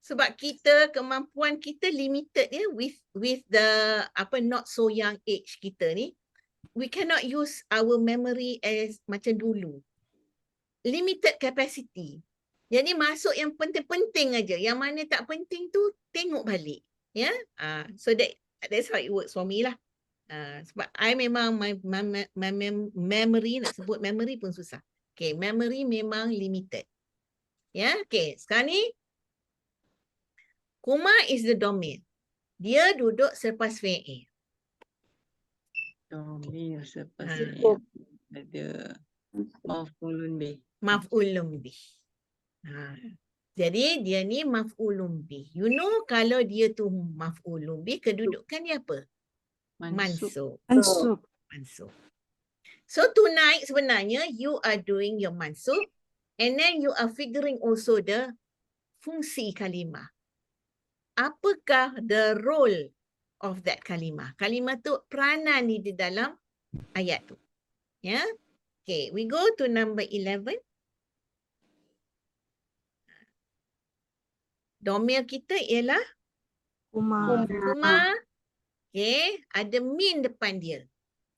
sebab kita kemampuan kita limited ya with the not so young age kita ni, we cannot use our memory as macam dulu. Limited capacity. Jadi masuk yang penting-penting aja, yang mana tak penting tu tengok balik. Ya, so that's how it works for me lah. Sebab I memang my memory, nak sebut memory pun susah. Okay, memory memang limited. Ya, okay. Sekarang ni kuma is the domain. Dia duduk selepas fi'il. Domir selepas ada maf'ulun bih. Maf'ulun bih. Jadi dia ni maf'ulun bih. You know kalau dia tu maf'ulun bih, kedudukan dia apa? Mansub. Mansub. So tonight sebenarnya you are doing your mansub and then you are figuring also the fungsi kalimah. Apakah the role of that kalimah? Kalimah tu peranan ni di dalam ayat tu. Ya. Okay, we go to number 11. Domir kita ialah Uma. Okay, ada min depan dia.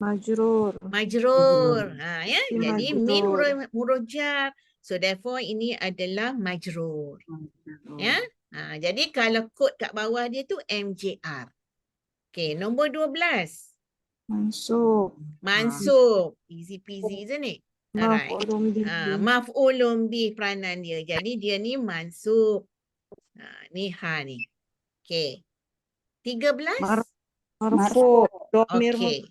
Majrur. Majrur. Ya, jadi min huruf jar. So therefore ini adalah majrur. Ya. Jadi kalau kod kat bawah dia tu MJR. Okay, nombor 12. Mansub. Easy peasy isn't it? Alright. Maf'ulun bih peranan dia. Jadi dia ni mansub. Ni ni. Okay. 13. Marfu. Okay.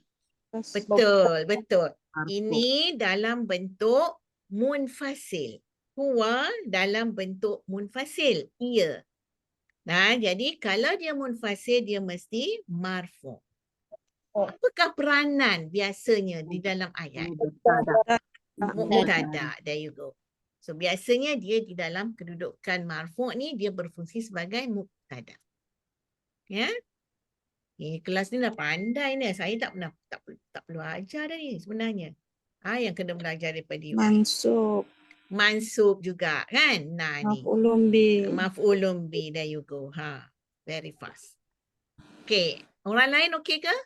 Betul. Ini dalam bentuk munfasil. Huwa dalam bentuk munfasil. Ia. Jadi kalau dia munfasil, dia mesti marfu. Apakah peranan biasanya di dalam ayat? Mubtada. There you go. So biasanya dia di dalam kedudukan marfu ni dia berfungsi sebagai mubtada. Ya. Kelas ni dah pandai ni. Saya tak perlu ajar dah ni sebenarnya. Yang kena belajar daripada you. Mansub juga kan? Nah ni. Maf'ulun bih. There you go. Very fast. Okay. Orang lain okey ke?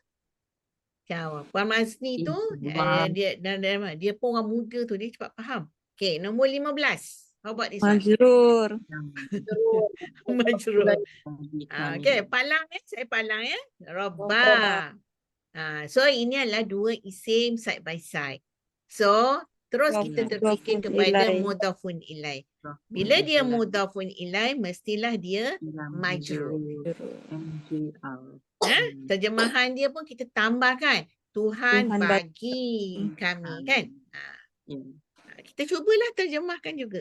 Puan Mazni tu dia pun orang muda tu, dia cepat faham. Okay, nombor 15. How about this one? Majrur. Majrur. Berikan. Okay, palang saya palang ya. Robba. So ini adalah dua isim side by side. So terus kita terfikir Mudhafun kepada ilaih. mudhafun ilaih. Bila dia mudhafun ilaih, mestilah dia majrur. MJR. Terjemahan dia pun kita tambahkan. Tuhan Tuhan bagi kami kan. Ya. Kita cubalah terjemahkan juga.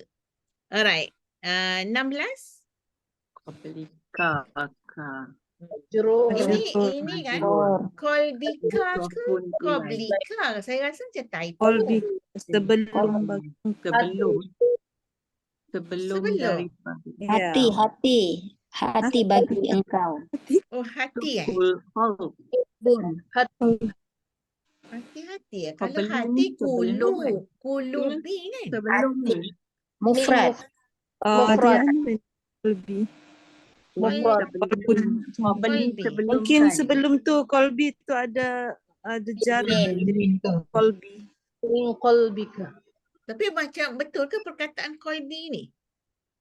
Alright. 16. Qablika. Majrur. Ini kan kolbika ke koblika. Saya rasa macam typo. Kolbi. Sebelum bagi. Sebelum Sebelum. daripada. Hati bagi engkau. Oh, hati Hati-hati ya. Kalau Sebelum- hati sebelum kan? kulubi kan. Sebelum ni. Mufrad. Dia kolbi. Kolbi. Mungkin sebelum tu kolbi tu ada jar jadi kolbi. Tapi macam betul ke perkataan kolbi ni?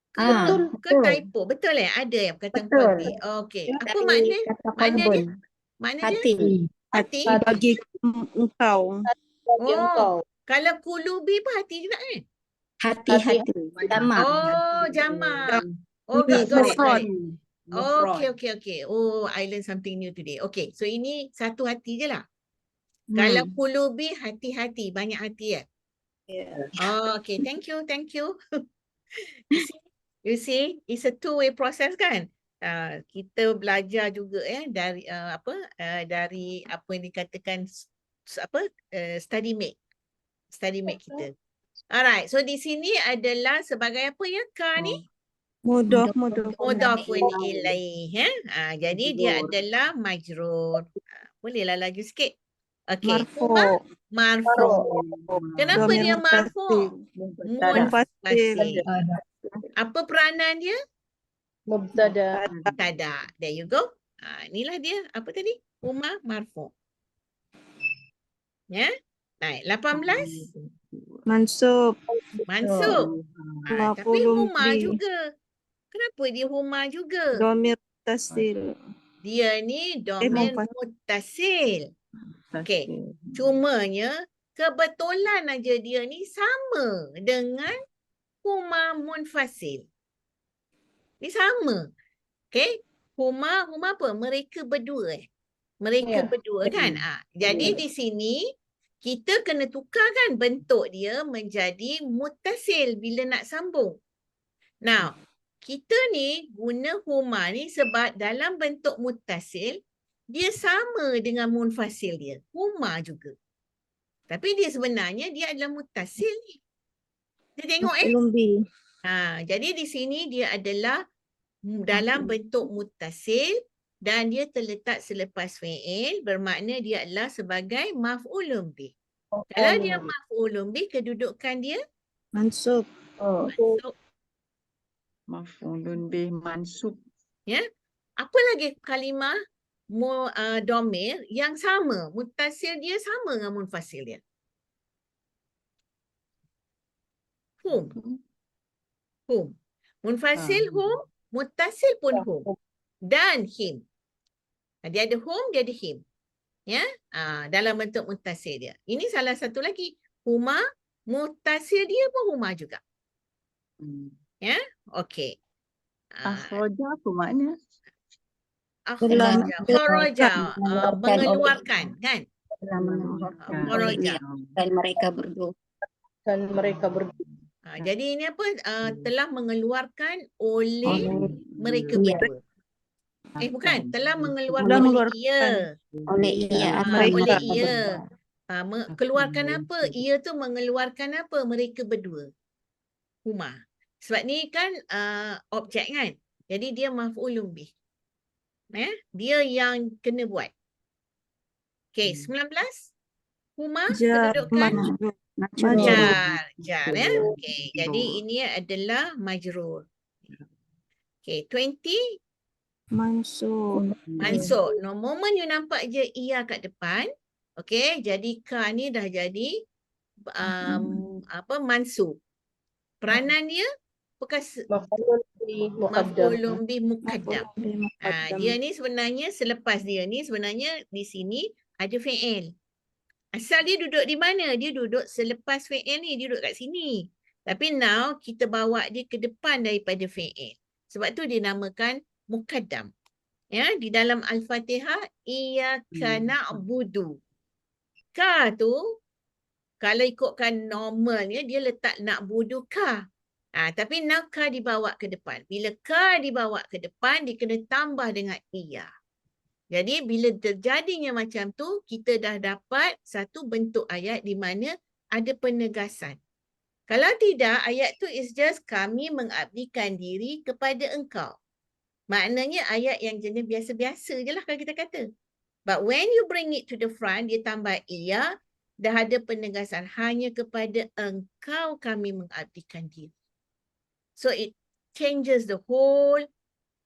Ke, Betul. ke typo? Betul Ada yang perkataan Betul. kolbi. Okey. Apa makna? Makna dia? Makna dia? Hati. Bagi engkau. Oh, kalau kulubi pun hati juga kan? Hati. Jamak. Oh, jamak. Oh, got it. Mufrad. Okay. Oh, I learned something new today. Okay, so ini satu hati je lah. Kalau kulubi, hati-hati. Banyak hati ya? Oh, okay. Thank you. You see, it's a two-way process kan? Kita belajar juga dari dari apa yang dikatakan study mate kita. Alright, so di sini adalah sebagai apa ya ka ni? Mudhafun ilaih jadi dia adalah majrur. Bolehlah lagi sikit. Okey. Marfu. Kenapa Dhamir dia marfu? Munfasil. Apa peranan dia? Mubtada. Mubtada. There you go. Inilah dia apa tadi? Huma marfu. Ya. Baik, 18 Mansub. mansub. Tapi Maf'ulun huma bih. juga. Kenapa dia huma juga? Dhamir tasil. Dia ni dhamir muttasil. Okey. Cumanya kebetulan aja dia ni sama dengan huma munfasil. Ni sama. Okey. Huma apa? Mereka berdua. Mereka berdua kan? Jadi di sini kita kena tukarkan bentuk dia menjadi muttasil bila nak sambung. Now, kita ni guna huma ni sebab dalam bentuk muttasil dia sama dengan munfasil dia. Huma juga. Tapi dia sebenarnya dia adalah muttasil ni. Kita tengok Maf'ulun bih. jadi di sini dia adalah dalam bentuk muttasil dan dia terletak selepas fi'il, bermakna dia adalah sebagai maf'ulun bih. Kalau dia maf'ulun bih, kedudukan dia Mansub. mansub. Maf'ulun bih mansub. Ya. Apa lagi kalimah domir yang sama, muttasil dia sama dengan munfasil dia? Hum. Munfasil hum, muttasil pun hum. Dan him. Dia ada hum, dia ada him. Ya, dalam bentuk muttasil dia. Ini salah satu lagi. Huma, muttasil dia pun huma juga. Ya, okey. Akhraja apa makna? Kharaja, mengeluarkan kan? Kharaja. Dan mereka berdua. Jadi ini apa? Telah mengeluarkan oleh mereka berdua. Bukan, telah mengeluarkan oleh ia. Oleh ia. Oleh ia. Keluarkan apa? Ia tu mengeluarkan apa? Mereka berdua. Huma. Sebab ni kan objek kan? Jadi dia maf'ulun bih. Dia yang kena buat. Okey, 19. Huma kedudukan jar ya. Okey, jadi ini adalah majrur. Okey, 20 Mansub. mansub. No, moment you nampak je ia kat depan, okey, jadi ka ni dah jadi mansub. Peranan dia bekas Maf'ulun maf'ulun bih muqaddam. bih muqaddam. Dia ni sebenarnya selepas dia ni sebenarnya di sini ada fi'il. Asal dia duduk di mana? Dia duduk selepas fi'il ni, dia duduk kat sini. Tapi now kita bawa dia ke depan daripada fi'il. Sebab tu dia namakan muqaddam. Ya, di dalam Al-Fatihah iyyaka na'budu. Ka tu kalau ikutkan normalnya dia letak na'budu ka. Tapi now ka dibawa ke depan. Bila ka dibawa ke depan dia kena tambah dengan iya. Jadi bila terjadinya macam tu kita dah dapat satu bentuk ayat di mana ada penegasan. Kalau tidak ayat tu is just kami mengabdikan diri kepada engkau. Maknanya ayat yang jenis biasa-biasa je lah kalau kita kata. But when you bring it to the front, dia tambah iya, dah ada penegasan hanya kepada engkau kami mengabdikan diri. So it changes the whole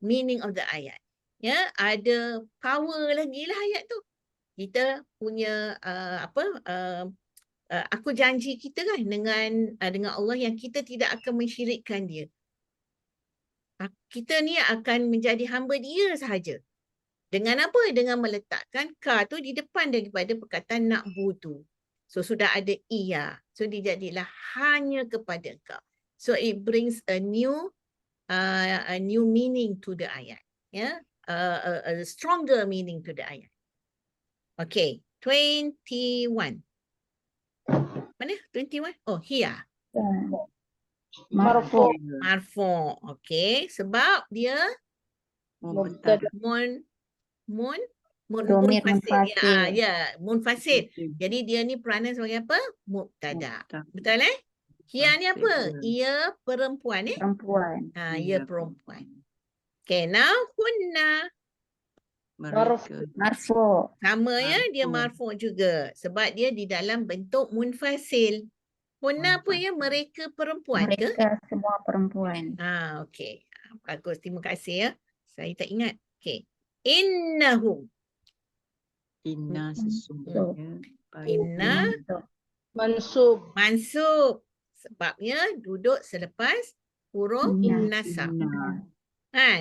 meaning of the ayat. Ya, ada power lagi lah ayat tu. Kita punya aku janji kita kan dengan Allah yang kita tidak akan mensyirikkan dia. Kita ni akan menjadi hamba dia sahaja. Dengan apa? Dengan meletakkan ka tu di depan daripada perkataan na'budu. So sudah ada iya. So dia jadilah hanya kepada engkau. So it brings a new meaning to the ayat. Ya, a stronger meaning to the ayat. Okay, 21. Mana? 21? Oh, here. Marfu. Marfu. Okay, sebab dia Mubtada. Domir munfasil. munfasil. Ya, munfasil. Jadi dia ni peranan sebagai apa? Mubtada. Betul Hia ni apa? Ia perempuan Perempuan. ia perempuan. Okay, now hunna. Mereka. Marfu. Sama ya, dia Marfu. marfu juga. Sebab dia di dalam bentuk munfasil. Hunna apa ya? Mereka perempuan ke? Mereka semua perempuan. Okey. Bagus, terima kasih ya. Saya tak ingat. Okey. Innahum. Inna sesungguhnya. Inna Mansub. mansub. Sebabnya duduk selepas huruf Inna. nasab. Inna.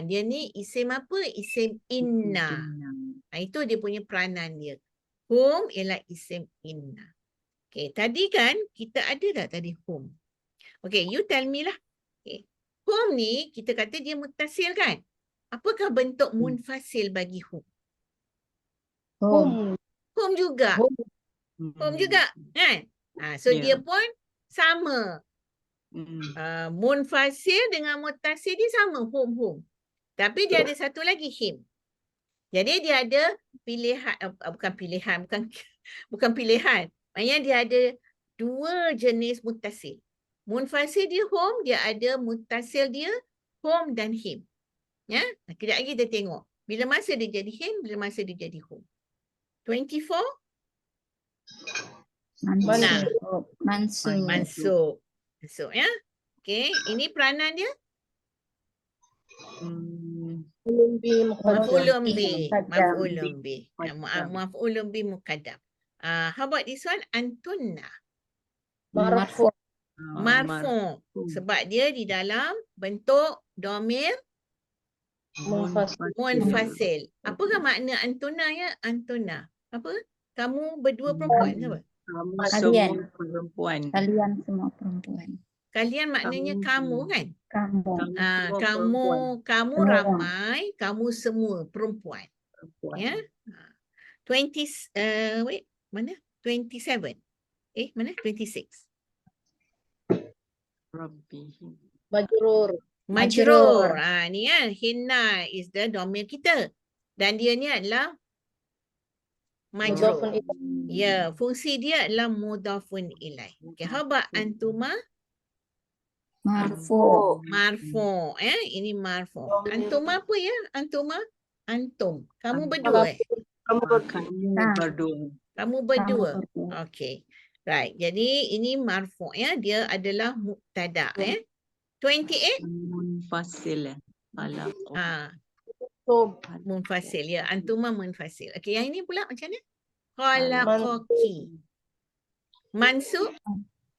Dia ni isim apa? Isim inna. Itu dia punya peranan dia. Hum ialah isim inna. Okay, tadi kan kita ada tak tadi hum? Okay, you tell me lah. Okay. Hum ni kita kata dia mutasil kan? Apakah bentuk munfasil bagi hum? Hum. Hum juga. Hum juga kan? So dia pun sama. Munfasil dengan mutasil dia sama hum. Tapi dia ada satu lagi him. Jadi dia ada pilihan, bukan pilihan. Maksudnya dia ada dua jenis mutasil. Munfasil dia hum, dia ada mutasil dia hum dan him. Ya, kejap lagi kita tengok. Bila masa dia jadi him, bila masa dia jadi hum. 24? Mansub ya. Okey, ini peranan dia. Maf'ulun bih. Maf'ulun bih muqaddam. How about this one? Antunna. Marfu. Marfu. Sebab dia di dalam bentuk domir munfasil. Apakah makna antuna ya? Antuna. Apa? Kamu berdua perempuan siapa? Kamu Kalian. semua perempuan. Kalian semua perempuan. Kalian maknanya kamu kan? Kamu. Kamu Semua. ramai, kamu semua perempuan. Ya. 20 wait, mana? 27. Mana? 26. Rabbihim. Majrur. Ni kan hinna is the domir kita. Dan dia ni adalah majrur. Ya, fungsi dia adalah mudhafun ilaih. Okay, how about antuma? Marfu. Marfu. Ini marfu. Antuma apa ya? Antuma? Antum. Kamu berdua Kamu berdua. Kamu berdua. Okay. Right. Jadi ini marfu ya. Dia adalah mubtada 28. Munfasil. Munfasil ya. Antuma munfasil. Okay, yang ini pula macam mana? Khalaqaki. Mansub.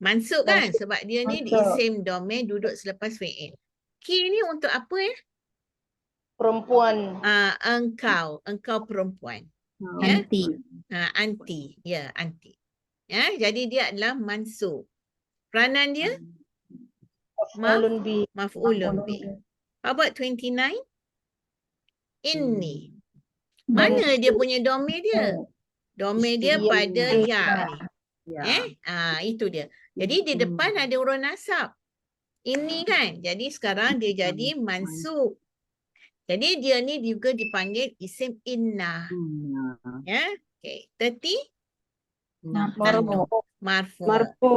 Mansub kan? Sebab dia ni Mansub. isim domain duduk selepas fi'il. Ki ni untuk apa ya? Perempuan. Engkau perempuan. Ya? Anti. Anti. Ya, anti. Ya, jadi dia adalah mansub. Peranan dia Maf'ulun bi. maf'ulun bih. How about 29? Inni. Mana dia punya domain dia? Domain dia Isteri. pada ya ni. Ya. Itu dia. Jadi di depan ada huruf nasab. Ini kan. Jadi sekarang dia jadi mansub. Jadi dia ni juga dipanggil isim inna. Ya. Okay. 30 Marfu. marfu. Marfu.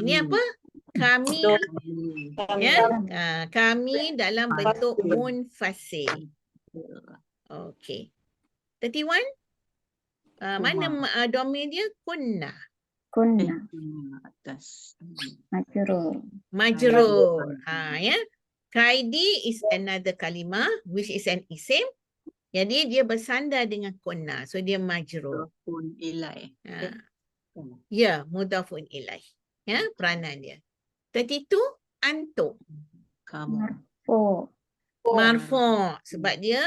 Ini apa? Kami. Ya. Kami dalam bentuk munfasil. Okay. 31. Mana domain dia? Kunna. Kunna. Atas. Majrur. Majrur. Ya. Kaidi is another kalimah which is an isim. Jadi dia bersandar dengan kunna. So dia majrur. Pun ilai. Ya, mudhafun ilaih. Ya, peranan dia. 32 antum. Kamu. Marfu. Marfu' sebab dia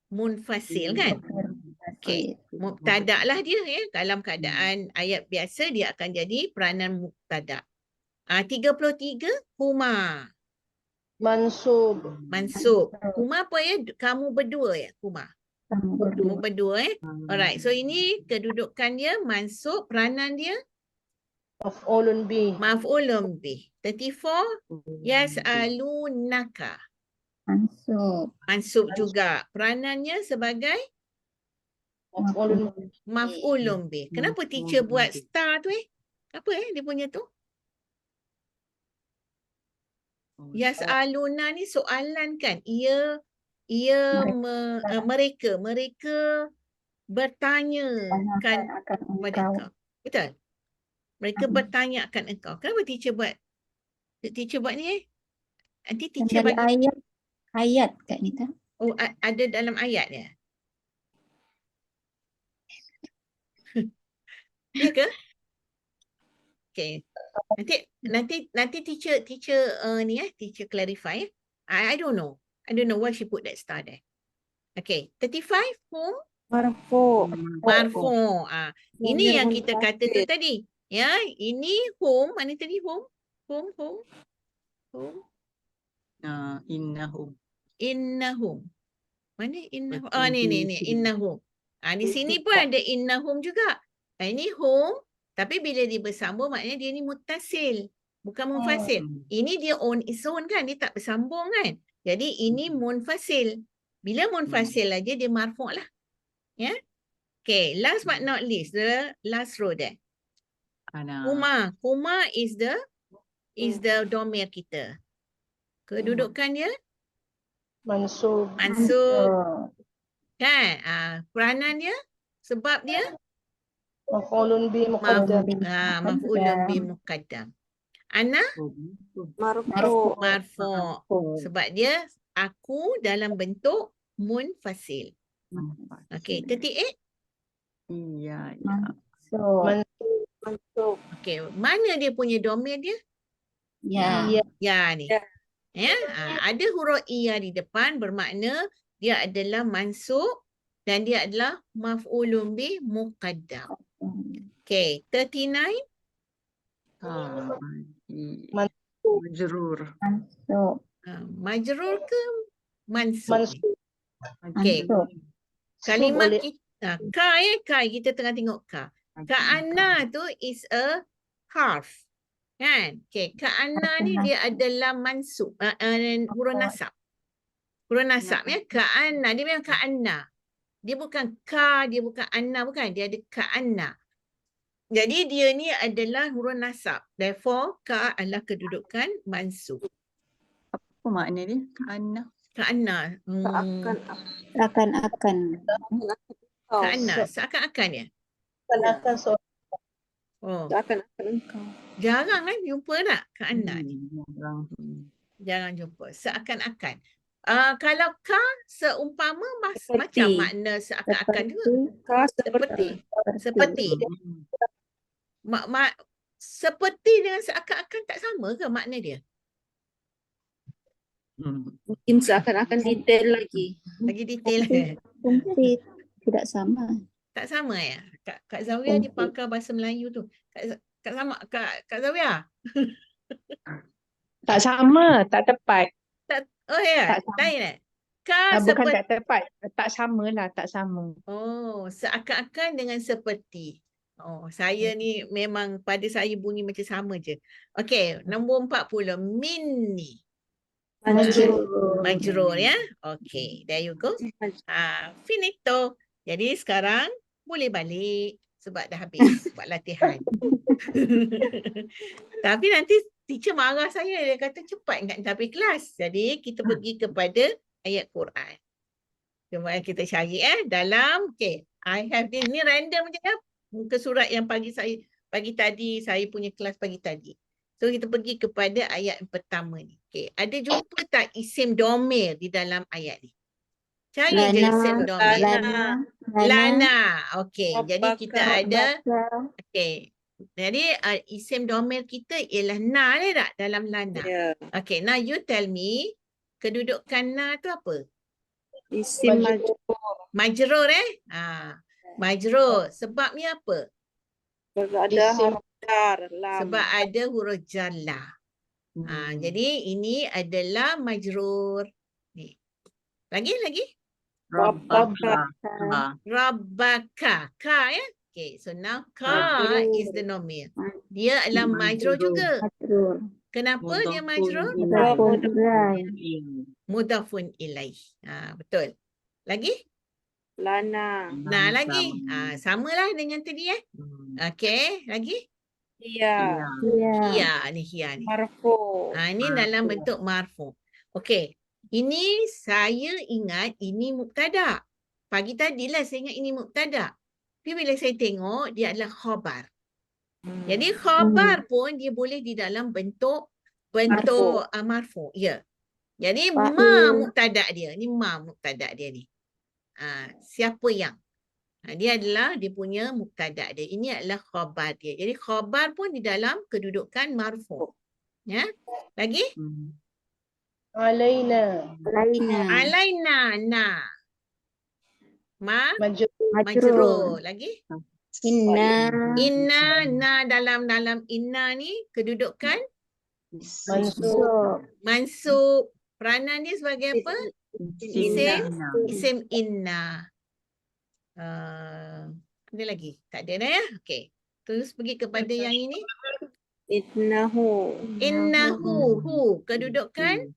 munfasil kan? Okey. Mubtada lah dia ya. Dalam keadaan ayat biasa dia akan jadi peranan mubtada. 33 huma. Mansub. Mansub. Huma apa ya? Kamu berdua ya, huma. Kamu berdua ya. Alright. So ini kedudukan dia mansub, peranan dia Maf'ulun bi. maf'ulun bih. 34 yas'alunaka. Mansub. Mansub juga. Peranannya sebagai Maf'ulun maf'ulun bih. Kenapa teacher buat star tu Apa dia punya tu? Yas'aluna ni soalan kan? Mereka bertanya kan Akan kepada engkau. engkau. Betul? Mereka bertanya akan engkau. Kenapa teacher buat ni Nanti teacher Dari bagi. ayat Kak Nita. Oh, ada dalam ayat dia. Ya ke? Okay. Nanti teacher teacher clarify. I don't know. I don't know why she put that star there. Okay. 35 whom? Marfu. Marfu. Ini yang kita kata tu munfasil. tadi. Ya, ini whom. Mana tadi whom? Whom? Innahum. Innahum. Mana innahum? Ni innahum. Di sini pun ada innahum juga. Ini hum, tapi bila dia bersambung maknanya dia ni muttasil, bukan munfasil. Ini dia on its own kan, dia tak bersambung kan. Jadi ini munfasil. Bila munfasil aja dia marfu' lah. Ya. Okay, last but not least, the last row there. Ana. Kuma is the domir kita. Kedudukan dia mansub. mansub. Kan? Peranan dia, sebab dia Maf'ulun bi muqaddam. maf'ulun bi muqaddam. Ana Marfu. marfu'. Sebab dia aku dalam bentuk munfasil. Okey, 38. Iya. Mansub. Mansub. Okey, mana dia punya domain dia? Ya. Ya ni. Ya. Ya, ada huruf iya di depan bermakna dia adalah mansub dan dia adalah maf'ulun bi muqaddam. Okey, 39 Majrur. Mansub. majrur ke mansub? Mansub. Okey, Mansub. kalimat Boleh. kita kita tengah tengok ka. Ka'anna tu is a harf. Kan? Okey, ka'anna ni dia adalah mansub, huruf nasab. Huruf nasab ya, ka'anna, dia memang ka'anna. Dia bukan ka, dia bukan anna, bukan. Dia ada ka'anna. Jadi dia ni adalah huruf nasab. Therefore, ka adalah kedudukan mansub. Apa makna dia? Ka'anna. Ka'anna. Seakan-akan. Ka'anna, seakan-akan ya. Akan seorang. Oh, Seakan-akan engkau. jarang kan jumpa tak ka'anna ni? Jarang. Jarang jumpa. Seakan-akan. Kalau ka seumpama Seperti. macam makna seakan-akan juga. Kau Seperti. seperti dengan seakan-akan tak sama ke makna dia? Mungkin seakan-akan detail lagi. Lagi detail. Fungsi tidak sama. Tak sama ya? Kak Zawia dia Fungsi. pakar bahasa Melayu tu. Kak Zawia. Tak sama, tak tepat. Oh ya, Tak sama. lain eh? Ka Bukan seperti. tak tepat, tak sama lah, tak sama. Oh, seakan-akan dengan seperti. Oh, saya ni memang pada saya bunyi macam sama je. Okey, nombor 40. Minni. Majrur. Majrur ya. Okey, there you go. Finito. Jadi sekarang boleh balik sebab dah habis buat latihan. Tapi nanti teacher marah saya. Dia kata cepat nak habis kelas. Jadi kita pergi kepada ayat Quran. Cuma kita cari dalam, okay, I have this, ni random je ya. Muka surat yang pagi tadi, saya punya kelas pagi tadi. So kita pergi kepada ayat yang pertama ni. Okay, ada jumpa tak isim domir di dalam ayat ni? Cari je isim domir. Lana. Okay, jadi kita ada, okay. Jadi isim domir kita ialah na tak dalam lana. Ya. Okay, now you tell me, kedudukan na tu apa? Isim majrur. Majrur majrur. Sebabnya apa? Ada Isim. huruf jar, lam. Sebab ada huruf jar la. Jadi ini adalah majrur. Ni. Lagi? Rabbaka. Rabbaka. Ka ya. Okay, so now ka Majrur. is the nomir. Dia adalah majrur juga. Majrur. Kenapa dia majrur? Mudhafun ilaih. Mudhafun ilaih. Betul. Lagi? Lana. Nah, lagi. Samalah dengan tadi Okey, lagi? Iya. Ya. Hia ni. Marfu. Ini dalam bentuk marfu. Okey. Ini saya ingat ini mubtada. Pagi tadilah saya ingat ini mubtada. Tapi bila saya tengok dia adalah khabar. Jadi khabar pun dia boleh di dalam bentuk marfu. Ya. Jadi ma mubtada dia. Ni ma mubtada dia ni. Siapa yang? Dia adalah dia punya mubtada dia. Ini adalah khabar dia. Jadi khabar pun di dalam kedudukan marfu. Ya. Lagi? Alaina. Alaina na. Majrur. Majrur. Lagi? Inna. Inna na dalam inna ni kedudukan Mansub. mansub. Peranan dia sebagai apa? Isim inna. Ada lagi? Tak ada dah ya? Okey. Terus pergi kepada yang ini. Innahu. Innahu. Kedudukan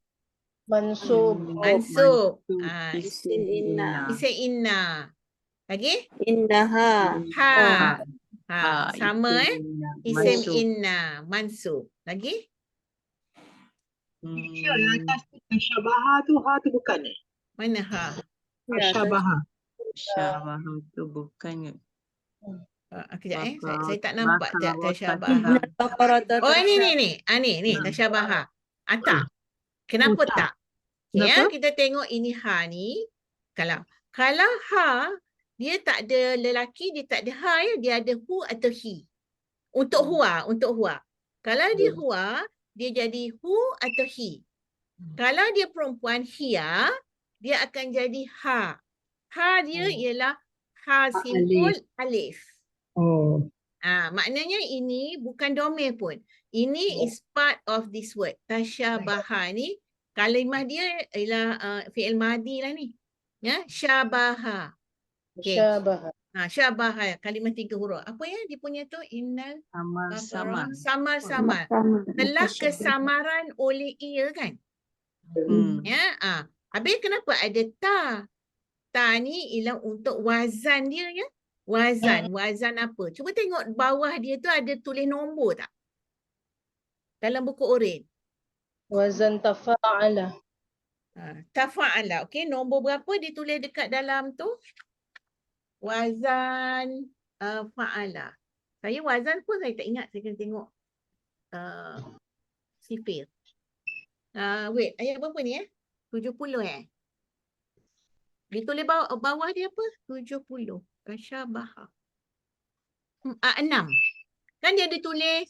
Mansub. mansub. Isim inna. Isim inna. Lagi? Innaha. Sama Isim inna. Mansub. Lagi? Tasyabaha tu bukan Mana ha? Tasyabaha. Syabah tu bukannya. Kejap saya tak nampak tasyabaha. Baqarah. Oh ni. Ni tasyabaha. Tak. Kenapa tak? Ya, kita tengok ini ha ni. Kalau ha dia tak ada lelaki, dia tak ada ha ya, dia ada hu atau hi. Untuk huwa. Kalau dia huwa, dia jadi hu atau hi. Kalau dia perempuan hia, dia akan jadi ha. Ha dia ialah ha simpul alif. Maknanya ini bukan domir pun. Ini is part of this word. Tasyabaha ni kalimah dia ialah fi'il madi lah ni. Ya, syabaha. Okay. Syabaha kalimah 3 huruf. Apa ya dia punya tu? Innal samar. Telah kesamaran oleh ia kan? Ya, habis kenapa ada ta? Ta ni ialah untuk wazan dia ya. Wazan apa? Cuba tengok bawah dia tu ada tulis nombor tak? Dalam buku Oren. Wazan tafa'ala. Tafa'ala. Okey, nombor berapa ditulis dekat dalam tu? Wazan fa'ala. Saya wazan pun saya tak ingat. Saya kena tengok sifir. Wait, ayat berapa ni 70 Ditulis bawah dia apa? 70. Tasyabaha. 6. Kan dia ada tulis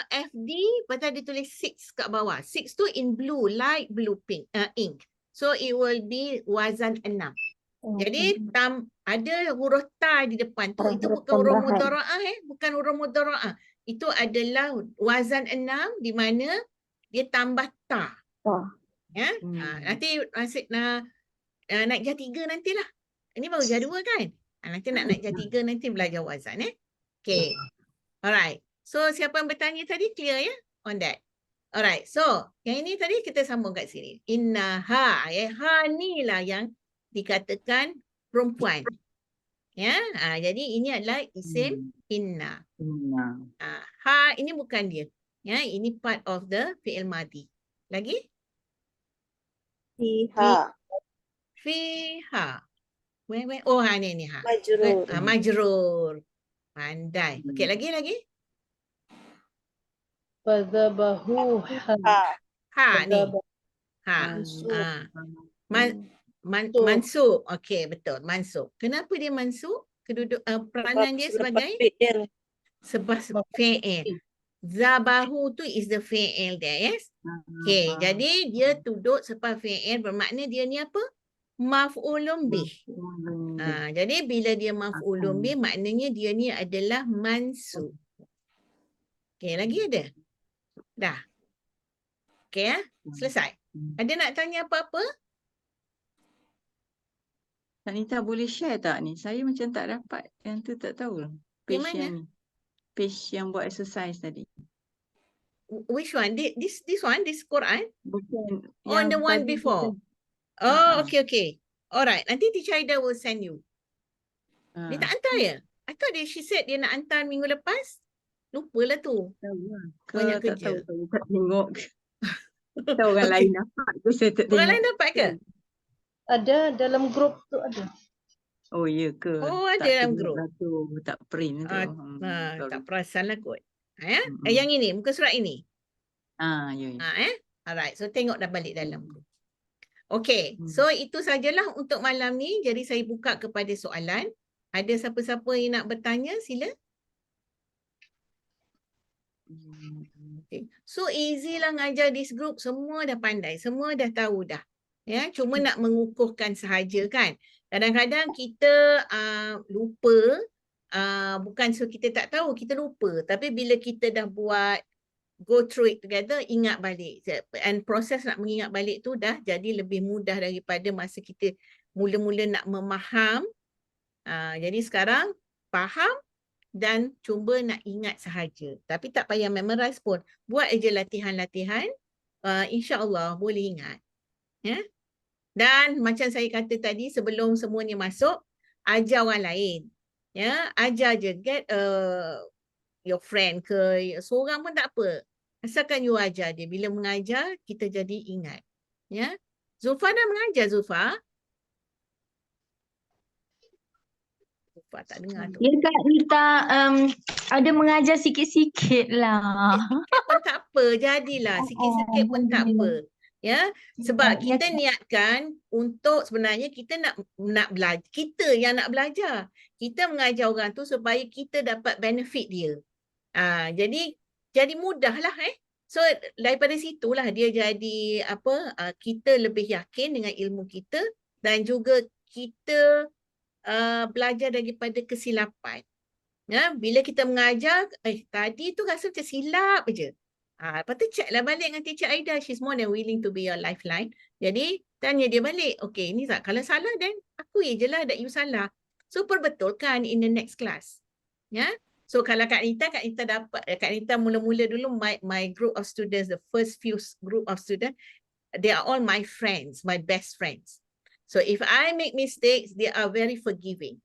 FD, pasal dia tulis 6 kat bawah. 6 tu in blue, light blue pink, ink. So it will be wazan 6. Jadi ada huruf ta di depan tu. Itu Huruf bukan huruf tambahan. mudhara'ah bukan huruf mudhara'ah. Itu adalah wazan 6 di mana dia tambah ta. Ta. Ya. Nanti naik jar 3 nantilah. Ini baru jar 2 kan? Nanti nak naik jar 3 nanti belajar wazan Okay. Alright. So siapa yang bertanya tadi clear ya on that. Alright. So yang ini tadi kita sambung kat sini. Innaha. Ha ni lah yang dikatakan perempuan. Ya. Jadi ini adalah isim inna. Ha ini bukan dia. Ya, ini part of the fi'il madhi. Lagi? Fiha. Fiha. Where? Oh, ni ha. Majrur. Majrur. Pandai. Okey, lagi? Fadhabahuha. Ha ni. Ha. Mansub. Okey, betul. Mansub. Kenapa dia mansub? Keduduk peranan dia sebagai sebab fi'il. Zabahu tu is the fi'il there, yes? Okay, jadi dia duduk sebab fi'il bermakna dia ni apa? Maf'ulun bih. Jadi bila dia maf'ulun bih, maknanya dia ni adalah mansub. Okay, lagi ada? Dah. Okay, selesai. Ada nak tanya apa-apa? Kak Nita boleh share tak ni? Saya macam tak dapat. Yang tu tak tahu lah. Yang Page mana? yang ni. Page yang buat exercise tadi. Which one? This one? This Quran? Bukan. On the yang one tadi before? kita- Oh, okay. Alright. Nanti Teacher Aida will send you. Dia tak hantar ya? I thought she said dia nak hantar minggu lepas. Lupalah tu. Tahu lah. Banyak Ke tak kerja. tahu. Saya tak tengok. Kita orang lain dapat. Ke saya tak Orang tengok. lain dapat ke? Ada dalam grup tu ada. Oh ya ke? Oh, ada Tak dalam tengok grup. lah tu. Tak print tu. Tak Sorry. perasan lah kot. Ya? Mm-mm. Yang ini, muka surat ini. Ya. Alright, so tengok dah balik dalam grup. Okay, Hmm. so itu sajalah untuk malam ni. Jadi saya buka kepada soalan. Ada siapa-siapa yang nak bertanya, sila. Okay. So easy lah ngajar this group. Semua dah pandai. Semua dah tahu dah. Ya, cuma nak mengukuhkan sahaja kan. Kadang-kadang kita lupa. Bukan so kita tak tahu, kita lupa. Tapi bila kita dah buat, go through it together, ingat balik. And proses nak mengingat balik tu dah jadi lebih mudah daripada masa kita mula-mula nak memaham. Jadi sekarang faham dan cuba nak ingat sahaja. Tapi tak payah memorize pun. Buat aja latihan-latihan. InsyaAllah boleh ingat. Ya? Dan macam saya kata tadi sebelum semuanya masuk, ajar orang lain. Ya, ajar je. Get your friend ke seorang pun tak apa. Asalkan you ajar dia. Bila mengajar, kita jadi ingat. Ya. Zulfa dah mengajar, Zulfa? Zulfa tak dengar tu. Ya Kak Nita, ada mengajar sikit-sikit lah. Sikit pun tak apa. Jadilah. Sikit-sikit pun tak apa. Ya. Sebab kita niatkan untuk sebenarnya kita nak belajar. Kita yang nak belajar. Kita mengajar orang tu supaya kita dapat benefit dia. Jadi mudahlah So daripada situlah dia jadi kita lebih yakin dengan ilmu kita dan juga kita belajar daripada kesilapan. Ya, bila kita mengajar, tadi tu rasa macam silap je. Lepas tu check lah balik dengan Teacher Aida. She's more than willing to be your lifeline. Jadi tanya dia balik. Okay, ni kalau salah then akui je lah that you salah. So perbetulkan in the next class. Ya. So kalau Kak Nita dapat, Kak Nita mula-mula dulu my group of students, the first few group of students, they are all my friends, my best friends. So if I make mistakes, they are very forgiving.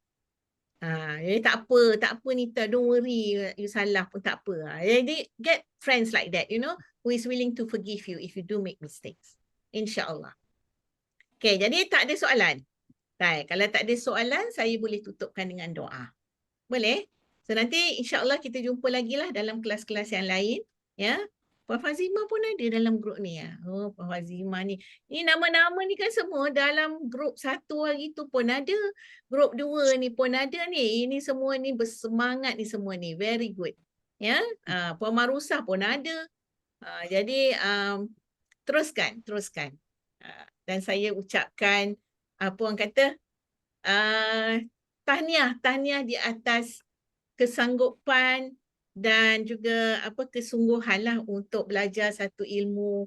Jadi tak apa Nita, don't worry, you salah pun tak apa. Jadi get friends like that, who is willing to forgive you if you do make mistakes. InsyaAllah. Okay, jadi tak ada soalan. Baik, kalau tak ada soalan, saya boleh tutupkan dengan doa. Boleh? So nanti insyaAllah kita jumpa lagi lah dalam kelas-kelas yang lain. Ya. Puan Fazima pun ada dalam grup ni ya. Oh, Puan Fazima ni. Ni nama-nama ni kan semua dalam grup 1 hari tu pun ada. Grup 2 ni pun ada ni. Ini semua ni bersemangat ni semua ni. Very good. Ya, Puan Marusah pun ada. Jadi teruskan. Dan saya ucapkan apa orang kata tahniah di atas kesanggupan dan juga kesungguhan lah untuk belajar satu ilmu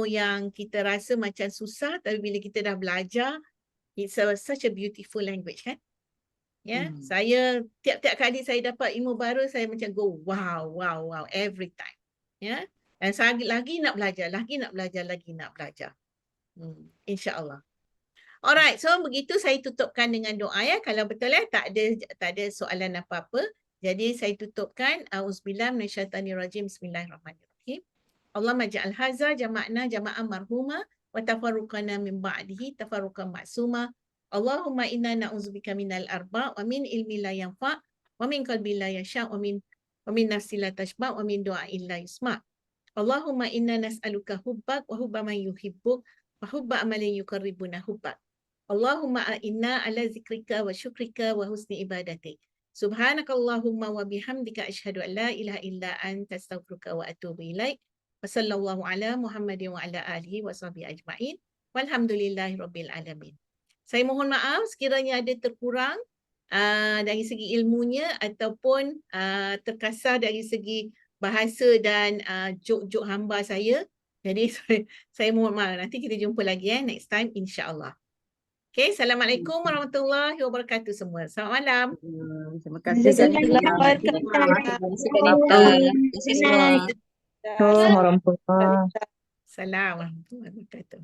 yang kita rasa macam susah, tapi bila kita dah belajar, it's such a beautiful language kan. Ya, saya tiap-tiap kali saya dapat ilmu baru, saya macam go wow every time. Ya, dan saya lagi nak belajar. InsyaAllah. Alright, so begitu saya tutupkan dengan doa ya. Kalau betul tak ada soalan apa-apa. Jadi saya tutupkan auzubillahi minasyaitanirrajim. Bismillahirrahmanirrahim. Allahumma ja'al hadza jama'na jama'an marhuma wa tafarruqana min ba'dihi tafarruqan ma'suma. Allahumma inna na'udzubika minal arba wa min ilmi la yanfa wa min qalbi la yasha wa min nafsi la tashba wa min du'ain la yusma. Allahumma inna nas'aluka hubbak wa hubba man yuhibbuk wa hubba amalin yuqarribuna hubbak. Allahumma a'inna ala zikrika wa syukrika wa husni ibadatik. Subhanakallahumma wa bihamdika asyhadu an la ilaha illa anta astaghfiruka wa atubu ilaik. Wa sallallahu ala Muhammadin wa ala alihi wa sahbihi ajma'in. Walhamdulillahi rabbil alamin. Saya mohon maaf sekiranya ada terkurang dari segi ilmunya ataupun terkasar dari segi bahasa dan jok-jok hamba saya. Jadi saya mohon maaf. Nanti kita jumpa lagi next time insya-Allah. Okay, Assalamualaikum warahmatullahi wabarakatuh semua. Selamat malam. Terima kasih. Assalamualaikum warahmatullahi wabarakatuh. Assalamualaikum warahmatullahi wabarakatuh.